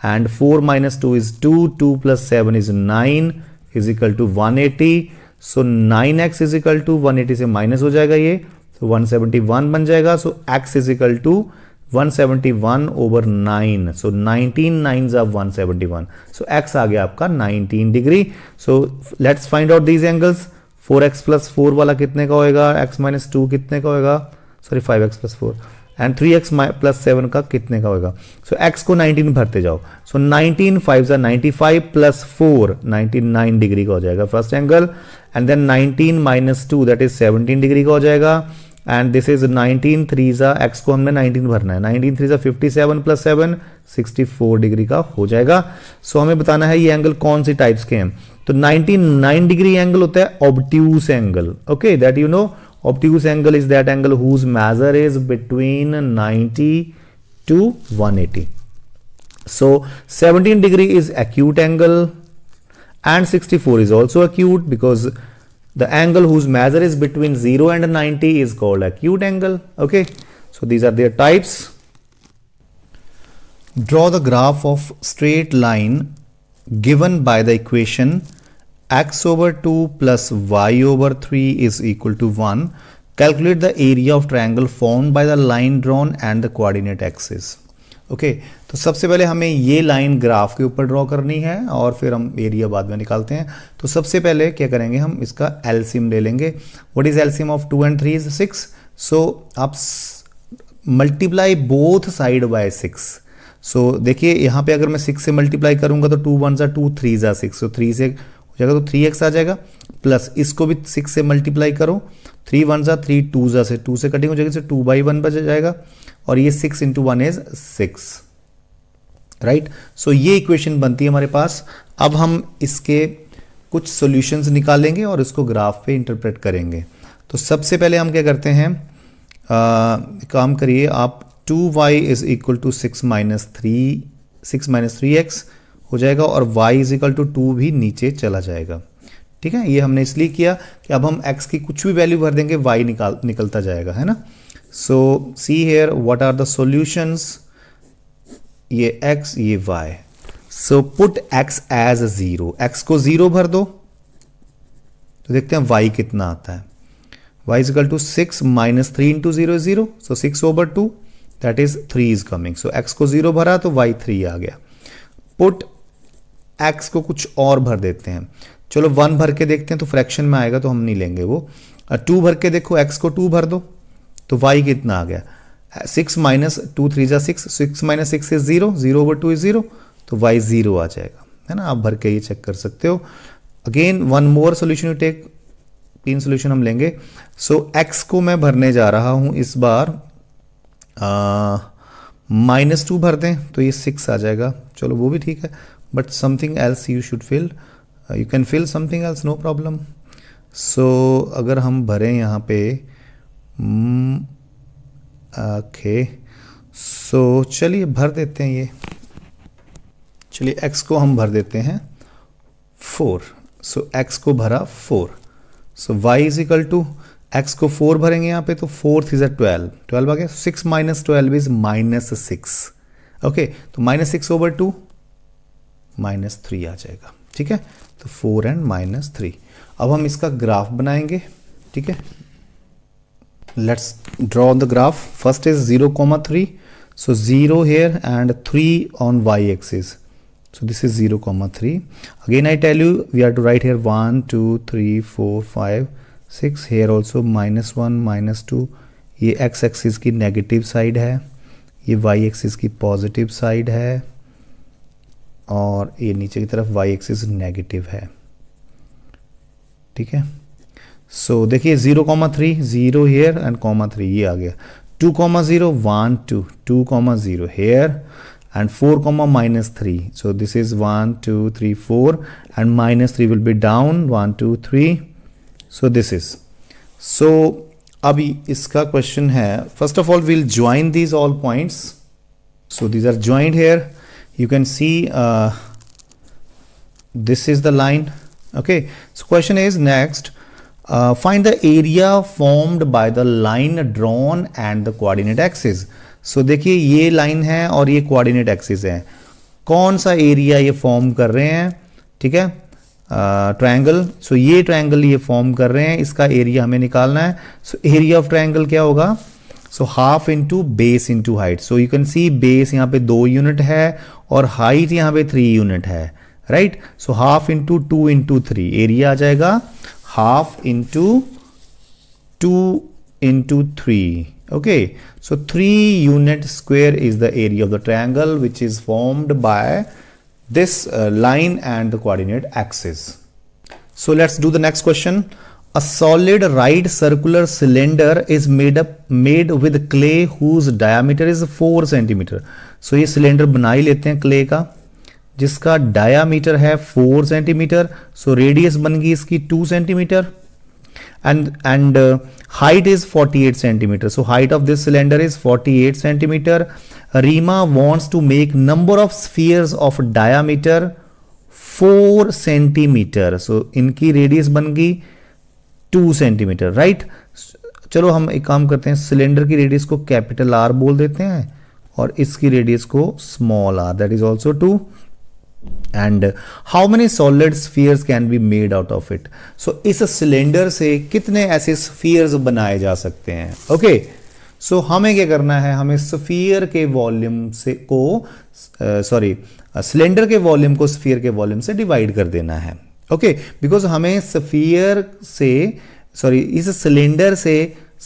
and 4 minus 2 is 2, 2 plus 7 is 9 is equal to 180। So 9x is equal to 180 से माइनस हो जाएगा ये, तो 171 बन जाएगा। So x is equal to 171 over 9, so 19 9s are 171, so x आ गया आपका 19 degree. so let's find out these angles। 4x plus 4 वाला कितने का होएगा, x minus 2 कितने का होएगा, sorry 5x plus 4 and 3x plus 7 का कितने का होएगा। so x को 19 भरते जाओ, so 19 5s are 95 plus 4 99 degree का हो जाएगा first angle, and then 19 minus 2 that is 17 degree का हो जाएगा, एंड दिस इज 19 3 एक्स को हमने 19 भरना है, 19 3 57 प्लस 7 64 डिग्री का हो जाएगा। सो हमें बताना है ये एंगल कौन सी टाइप्स के हैं। तो 99 डिग्री एंगल होता है obtuse angle. Okay, that you know, obtuse angle is that angle whose measure is between 90 to 180। So 17 degree is acute angle and 64 is also acute because the angle whose measure is between 0 and 90 is called acute angle. Okay, so these are their types. Draw the graph of straight line given by the equation x over 2 plus y over 3 is equal to 1. Calculate the area of triangle formed by the line drawn and the coordinate axis. Okay, तो सबसे पहले हमें ये line graph के ऊपर draw करनी है और फिर हम एरिया बाद में निकालते हैं। तो सबसे पहले क्या करेंगे, हम इसका एलसीएम ले लेंगे। What is LCM of 2 and 3 is 6। सो आप मल्टीप्लाई बोथ साइड बाय 6। सो देखिए यहाँ पे अगर मैं 6 से मल्टीप्लाई करूंगा तो 2 1 2 3 6, तो 3 से हो जाएगा तो 3x आ जाएगा, प्लस इसको भी 6 से मल्टीप्लाई करो, 3 1 3 2 से 2 से कटिंग हो जाएगी, 2 by 1 बच जाएगा, और ये 6 into 1 is 6, राइट। सो ये इक्वेशन बनती है हमारे पास। अब हम इसके कुछ सॉल्यूशंस निकालेंगे और इसको ग्राफ पे इंटरप्रेट करेंगे। तो सबसे पहले हम क्या करते हैं, काम करिए आप, 2y is equal to 6 minus 3x हो जाएगा और y इज इक्वल टू 2 भी नीचे चला जाएगा। ठीक है, ये हमने इसलिए किया कि अब हम x की कुछ भी वैल्यू भर देंगे, y निकलता जाएगा, है ना। So see here what are the solutions, ये x ये y। So put x as 0, x को 0 भर दो तो देखते हैं y कितना आता है। y is equal to 6 minus 3 into 0 is 0, so 6 over 2 that is 3 is coming, so x को 0 भरा तो y 3 आ गया। Put x को कुछ और भर देते हैं, चलो 1 भर के देखते हैं, तो फ्रैक्शन में आएगा तो हम नहीं लेंगे वो। 2 भर के देखो, x को 2 भर दो तो y कितना आ गया, 6 minus 2 3 6, 6 minus 6 is 0, 0 over 2 is 0, तो y 0 आ जाएगा, है ना। आप भर के ये चेक कर सकते हो। Again one more solution you take, 3 solution हम लेंगे। सो x को मैं भरने जा रहा हूं इस बार, -2 भर दें तो ये 6 आ जाएगा, चलो वो भी ठीक है, but something else you should fill, you can fill something else, no problem. So अगर हम भरें यहाँ पे, ओके, सो चलिए भर देते हैं ये, चलिए x को हम भर देते हैं 4। सो x को भरा 4, so y is equal to, x को 4 भरेंगे यहाँ पे तो 4 इज 12 आ गया, 6 माइनस 12 इज -6। ओके, तो -6 over 2 -3 आ जाएगा। ठीक है, तो 4 and -3। अब हम इसका ग्राफ बनाएंगे, ठीक है। Let's draw the graph. First is 0,3, so 0 here and 3 on y axis, so this is 0,3। again I tell you we have to write here 1 2 3 4 5 6, here also -1 -2। ये x एक्सिस की नेगेटिव साइड है, ये y axis की positive side है, और ये नीचे की तरफ y एक्सिस नेगेटिव है, ठीक है। सो देखिए 0,3 0 हेयर एंड -3 ये आ गया। 2,0 1 2 2,0 hair and 4, -3, so this is 1 2 3 4 and -3 will be down 1 2 3, so this is। so अभी इसका क्वेश्चन है, first of all we'll join these all points, so these are joined here, you can see this is the line, okay। so question is next, find the area formed by the line drawn and the coordinate axis। so देखिए ये line है और ये coordinate axis है, कौन सा area ये form कर रहे हैं, ठीक है, ट्रायंगल। सो ये ट्रायंगल ये फॉर्म कर रहे हैं, इसका एरिया हमें निकालना है। सो एरिया ऑफ ट्रायंगल क्या होगा, सो half into base into height. So you can C base यहाँ पे 2 यूनिट है और हाइट यहाँ पे 3 यूनिट है, right. So half into 2 into 3, area आ जाएगा half into 2 into 3, okay। so 3 unit square is the area of the triangle which is formed by this line and the coordinate axis। so let's do the next question। a solid right circular cylinder is made with clay whose diameter is 4 centimeter। so ये cylinder बना ही लेते हैं clay का, जिसका diameter है 4 centimetre. So radius बन गई इसकी 2 centimetre and height is 48 centimeter। so height of this cylinder is 48 centimeter। Rima wants to make number of spheres of diameter 4 centimeter। so इनकी रेडियस बन गई 2 सेंटीमीटर, राइट। चलो हम एक काम करते हैं, सिलेंडर की रेडियस को कैपिटल R बोल देते हैं और इसकी रेडियस को small r, that is also 2। and how many solid spheres can be made out of it। so इस सिलेंडर से कितने ऐसे स्फीयर्स बनाए जा सकते हैं, ओके। सो हमें क्या करना है, हमें स्फीयर के वॉल्यूम से को सिलेंडर के वॉल्यूम को स्फीयर के वॉल्यूम से डिवाइड कर देना है, ओके। बिकॉज हमें स्फीयर से इस सिलेंडर से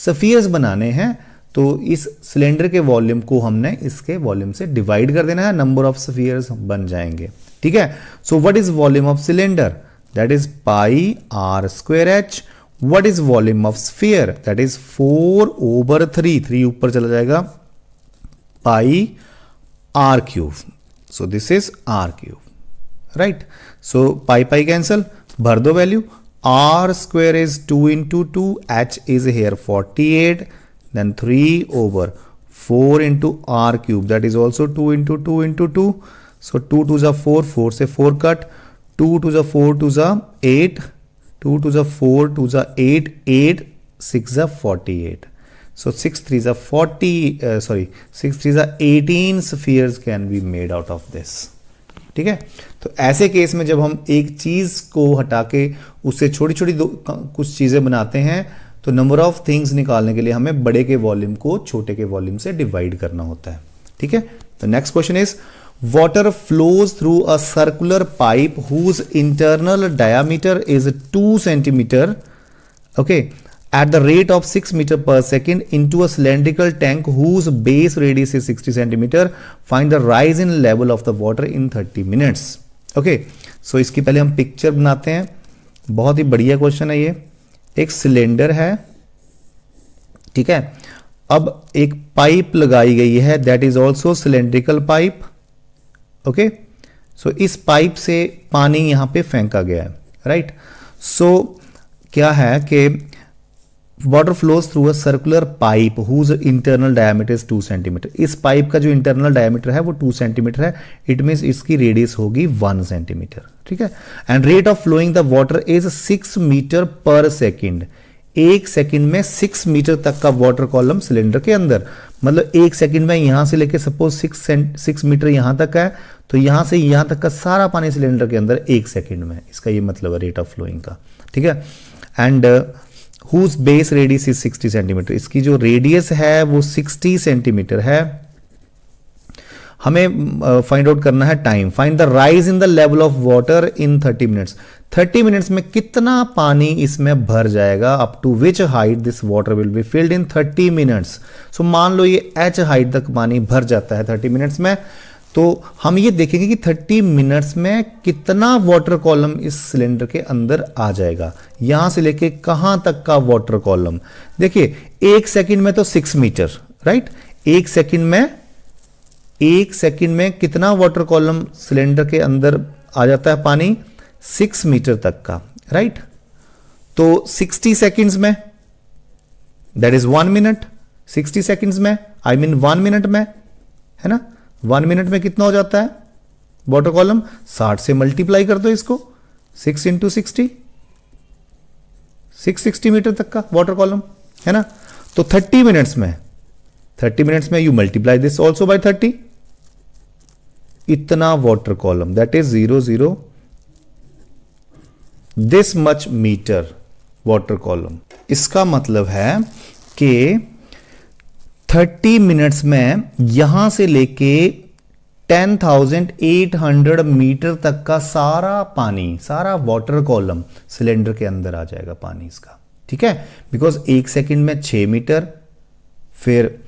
स्फीयर्स बनाने हैं, तो इस सिलेंडर के वॉल्यूम को हमने इसके वॉल्यूम से डिवाइड कर देना है, नंबर ऑफ स्फीयर्स बन जाएंगे, ठीक है। So what is volume of cylinder, that is pi r square h। What is volume of sphere, that is 4/3, 3 ऊपर चला जाएगा, पाई r cube. So this is r cube, right. So pi cancel, भर दो value, r square is 2 into 2, h is here 48, then 3/4 into r cube, that is also 2 into 2 into 2। so 2 2s are 4, 4 से 4 cut, 2 2s are 4 2s are 8, 2 2s are 4 2s are 8, 8 6s are 48। so 6 3s are 6 3s are 18 spheres can be made out of this, ठीक है। तो ऐसे case में जब हम एक चीज को हटा के उससे छोटी छोटी कुछ चीजें बनाते हैं, तो नंबर ऑफ थिंग्स निकालने के लिए हमें बड़े के वॉल्यूम को छोटे के वॉल्यूम से डिवाइड करना होता है, ठीक है। तो next question is, water flows through a circular pipe whose internal diameter is 2 centimetre, okay, at the rate of 6 metre per second into a cylindrical tank whose base radius is 60 centimetre. Find the rise in level of the water in 30 minutes, okay. So इसकी पहले हम picture बनाते हैं, बहुत ही बढ़िया question है ये। एक सिलेंडर है, ठीक है, अब एक पाइप लगाई गई है, that is also cylindrical pipe, okay. So इस पाइप से पानी यहां पे फेंका गया है, राइट। सो क्या है कि water flows through a circular pipe whose internal diameter is 2 centimetre. इस पाइप का जो इंटरनल डायमीटर है वो 2 सेंटीमीटर है, इट मीन्स इसकी रेडियस होगी 1 सेंटीमीटर, ठीक है। And rate of flowing the water is 6 metre per second 1 second में 6 मीटर तक का वाटर कॉलम सिलेंडर के अंदर, मतलब 1 सेकंड में यहां से लेके सपोज 6 मीटर यहां तक है, तो यहां से यहां तक का सारा पानी सिलेंडर के अंदर 1 सेकंड में, इसका ये मतलब है रेट ऑफ फ्लोइंग का, ठीक है। And whose base radius is 60 centimetre, इसकी जो रेडियस है वो 60 सेंटीमीटर है। हमें फाइंड आउट करना है time, find the rise in the level of water in 30 minutes, 30 minutes में कितना पानी इसमें भर जाएगा, up to which height this water will be filled in 30 minutes. So मान लो ये h हाइट तक पानी भर जाता है 30 मिनट्स में, तो हम ये देखेंगे कि 30 मिनट्स में कितना वाटर कॉलम इस सिलेंडर के अंदर आ जाएगा, यहां से लेके कहां तक का वाटर कॉलम। देखिए 1 सेकंड में तो 6 मीटर, राइट, 1 सेकंड में कितना वाटर कॉलम सिलेंडर के अंदर आ जाता है पानी, 6 मीटर तक का, राइट। तो 60 सेकंड्स में, दैट इज 1 मिनट, 60 सेकंड्स में आई मीन 1 मिनट में, है ना, 1 मिनट में कितना हो जाता है वाटर कॉलम, 60 से मल्टीप्लाई कर दो इसको, 6 इंटू 60, 660 मीटर तक का वाटर कॉलम, है ना। तो 30 मिनट्स में you multiply this also by 30, इतना water column, that is 0 this much metre water column. इसका मतलब है कि 30 मिनट्स में यहां से लेके 10,800 मीटर तक का सारा पानी, सारा वाटर कॉलम सिलेंडर के अंदर आ जाएगा पानी इसका, ठीक है। बिकॉज 1 सेकंड में 6 मीटर, फिर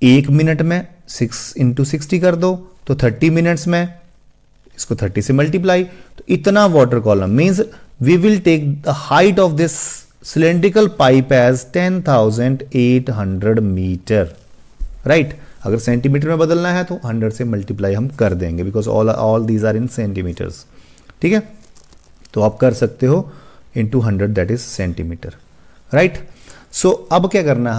1 मिनट में 6 इंटू 60 कर दो, तो 30 मिनट्स में इसको 30 से मल्टीप्लाई, तो इतना water column means we will take the height of this cylindrical pipe as 10,800 metre, right. अगर सेंटीमीटर में बदलना है तो 100 से मल्टीप्लाई हम कर देंगे, because all these are in centimetres, ठीक है। तो आप कर सकते हो into 100, that is centimetre, right. So अब क्या करना है,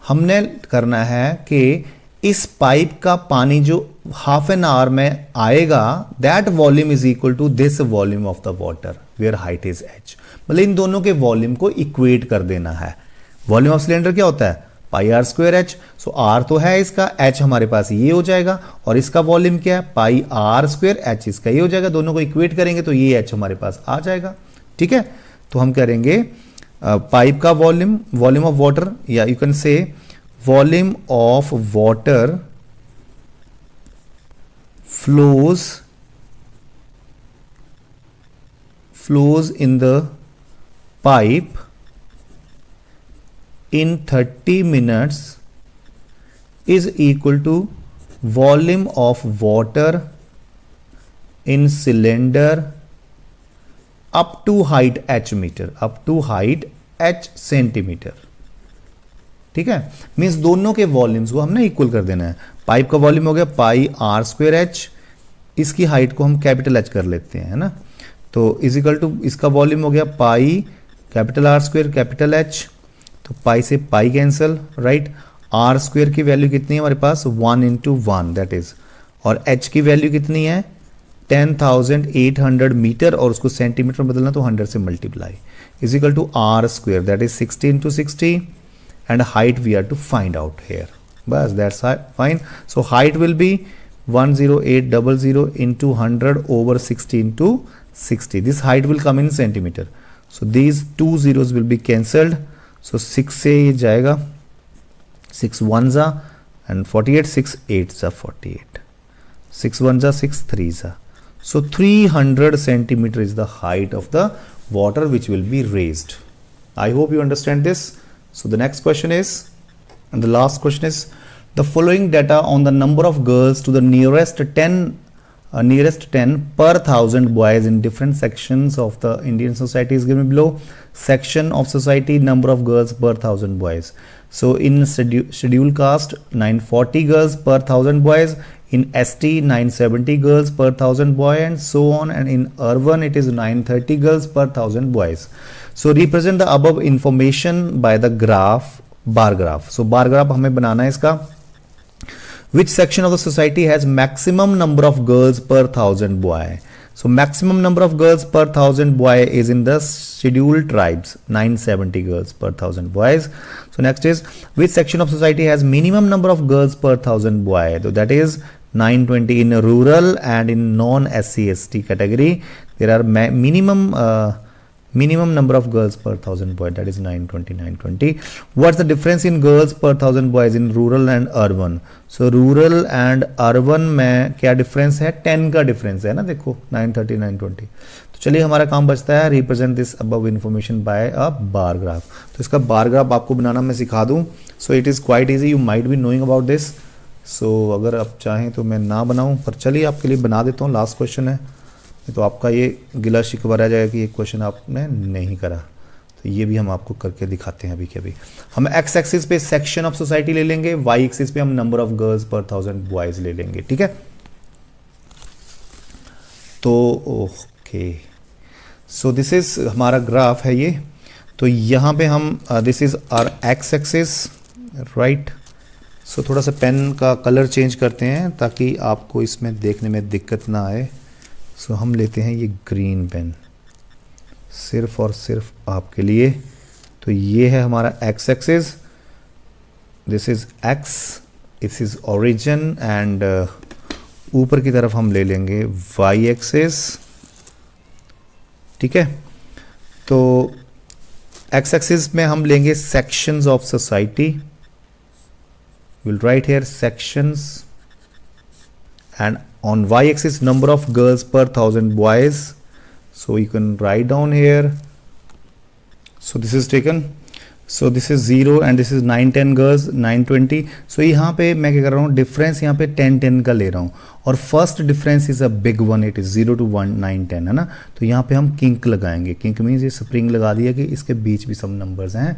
हमने करना है कि इस पाइप का पानी जो हाफ एन आवर में आएगा, that volume is equal to this volume of the water where height is h, मतलब इन दोनों के वॉल्यूम को इक्वेट कर देना है। वॉल्यूम ऑफ सिलेंडर क्या होता है, pi r square h, so r तो है इसका, h हमारे पास ये हो जाएगा, और इसका वॉल्यूम क्या है, पाई आर स्क्वायर, h इसका ये हो जाएगा, दोनों को इक्वेट करेंगे तो ये h हमारे पास आ जाएगा, ठीक है। तो हम करेंगे पाइप का वॉल्यूम ऑफ वाटर, या you can say volume of water flows in the pipe in 30 minutes is equal to volume of water in cylinder up to height h meter, up to height h centimetre, ठीक है। Means दोनों के volumes को हमने equal कर देना है। Pipe का वॉल्यूम हो गया पाई आर स्क्वायर एच, इसकी हाइट को हम कैपिटल एच कर लेते हैं, है ना। तो इज इक्वल टू इसका वॉल्यूम हो गया pi capital R square capital H, तो पाई से pi cancel, right. R square की वैल्यू कितनी है हमारे पास, 1 इंटू 1 दैट इज, और एच की वैल्यू कितनी है 10,800 मीटर, और उसको सेंटीमीटर में बदलना तो 100 से मल्टीप्लाई, is equal to R square that is 60 into 60, and height we are to find out here. Bas, that's fine. So height will be 10800 into 100 over 60 into 60. This height will come in centimeter. So these two zeros will be cancelled. So 6 से ये जाएगा, 6 ones are and 48, 6 eights are 48. 6 ones are 6 threes are. So 300 centimeter is the height of the water which will be raised. I hope you understand this. So the next question is, and the last question is, the following data on the number of girls to the nearest 10 per 1,000 boys in different sections of the Indian society is given below. Section of society, number of girls per 1,000 boys. So in schedule caste, 940 girls per 1,000 boys. In ST, 970 girls per 1,000 boy, and so on. And in urban, it is 930 girls per 1,000 boys. So represent the above information by the graph, bar graph. So bar graph हमें बनाना है इसका. Which section of the society has maximum number of girls per 1,000 boy? So maximum number of girls per 1000 boy is in the scheduled tribes, 970 girls per 1000 boys. So next is, which section of society has minimum number of girls per 1000 boy? So that is 920 in rural and in non-SC/ST category. There are minimum number of girls per 1000 boy, that is 920. What's the difference in girls per 1000 boys in rural and urban? So rural and urban में क्या difference है? 10 का difference है ना, देखो 930 920. तो चलिए हमारा काम बचता है represent this above information by a bar graph. तो इसका बार ग्राफ आपको बनाना मैं सिखा दूं. So it is quite easy, you might be knowing about this. So अगर आप चाहें तो मैं ना बनाऊं, पर चलिए आपके लिए बना देता हूँ. लास्ट क्वेश्चन है, तो आपका ये गिला शिकवा रह जाएगा कि ये क्वेश्चन आपने नहीं करा. तो ये भी हम आपको करके दिखाते हैं अभी के अभी. हम एक्स एक्सिस पे सेक्शन ऑफ सोसाइटी ले लेंगे, वाई एक्सिस पे हम नंबर ऑफ गर्ल्स पर 1000 बॉयज ले लेंगे. ठीक है, तो ओके. सो दिस इज हमारा ग्राफ है ये. तो यहाँ पे हम this is our x axis, right. So थोड़ा सा पेन का कलर चेंज करते हैं ताकि आपको इसमें देखने में दिक्कत ना आए. सो हम लेते हैं ये ग्रीन पेन सिर्फ और सिर्फ आपके लिए. तो ये है हमारा x axis, this is x, this is origin, and ऊपर की तरफ हम ले लेंगे वाई एक्सिस. ठीक है, तो एक्स एक्सिस में हम लेंगे sections of society. Will write here sections, and on y-axis number of girls per 1000 boys. So you can write down here. So this is taken. So this is 0 and this is 910 girls, 920. So यहाँ पे मैं क्या कर रहा हूँ, difference यहाँ पे 10-10 का ले रहा हूँ, और first difference is a big one, it is 0 to 1 910 है ना. तो यहाँ पे हम किंक लगाएंगे. किंक मीन्स ये स्प्रिंग लगा दिया कि इसके बीच भी सब नंबर्स हैं.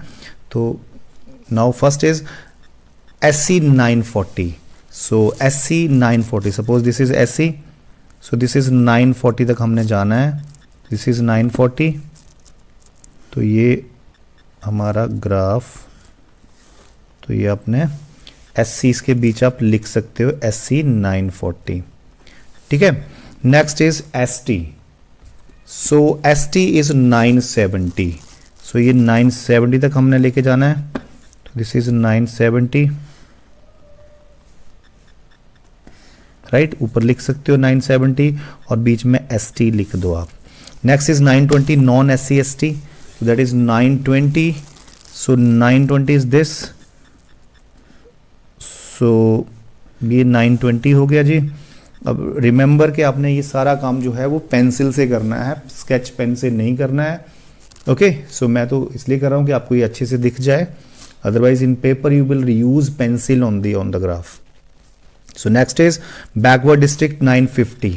तो now first is SC 940. So SC 940, suppose this is SC, so this is 940 तक हमने जाना है. This is 940. तो ये हमारा ग्राफ, तो ये आपने SC के बीच आप लिख सकते हो SC 940. ठीक है, next is ST. So ST is 970. सो ये 970 तक हमने लेके जाना है. तो दिस इज 970, राइट. ऊपर लिख सकते हो 970 और बीच में ST लिख दो आप. Next is 920 non SC/ST, so that is 920. so 920 is this. so ये 920 हो गया जी. अब रिमेंबर कि आपने ये सारा काम जो है वो पेंसिल से करना है, स्केच पेन से नहीं करना है. ओके, सो मैं तो इसलिए कर रहा हूँ कि आपको ये अच्छे से दिख जाए, otherwise in paper you will use pencil on the graph. So next is backward district 950.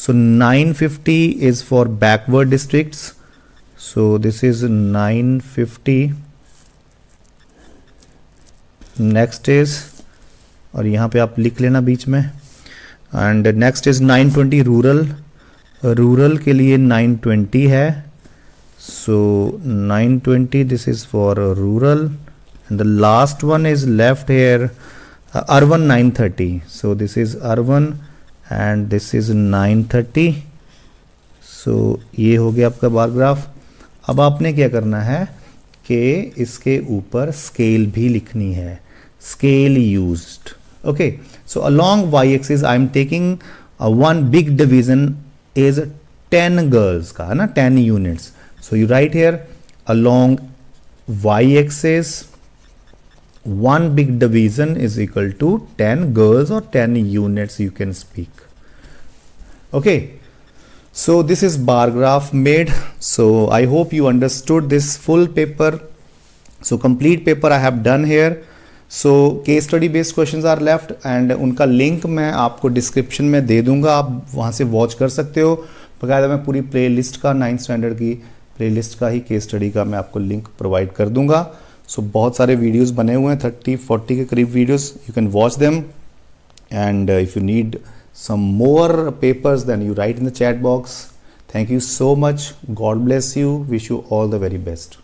So 950 is for backward districts. So this is 950. Next is, और यहाँ पे आप लिख लेना बीच में. And next is 920 rural. Rural के लिए 920 है. So 920, this is for rural. And the last one is left here. Urban 930. So this is urban and this is 930. So ये हो गया आपका बार ग्राफ. अब आपने क्या करना है कि इसके ऊपर स्केल भी लिखनी है, scale used. Okay, so along y axis I am taking one big division is 10 girls का, है ना, 10 units. So you right here along y axis one big division is equal to 10 girls or 10 units you can speak. Okay, so this is bar graph made. So I hope you understood this full paper. So complete paper I have done here. So case study based questions are left and उनका link मैं आपको description में दे दूंगा, आप वहाँ से watch कर सकते हो. बकायदा मैं पूरी प्ले लिस्ट का 9th स्टैंडर्ड की प्ले लिस्ट का ही केस स्टडी का मैं आपको लिंक प्रोवाइड कर दूंगा. सो बहुत सारे वीडियोस बने हुए हैं, 30-40 के करीब videos, you can watch them. And if you need some more papers then you write in the chat box. Thank you so much. God bless you. Wish you all the very best.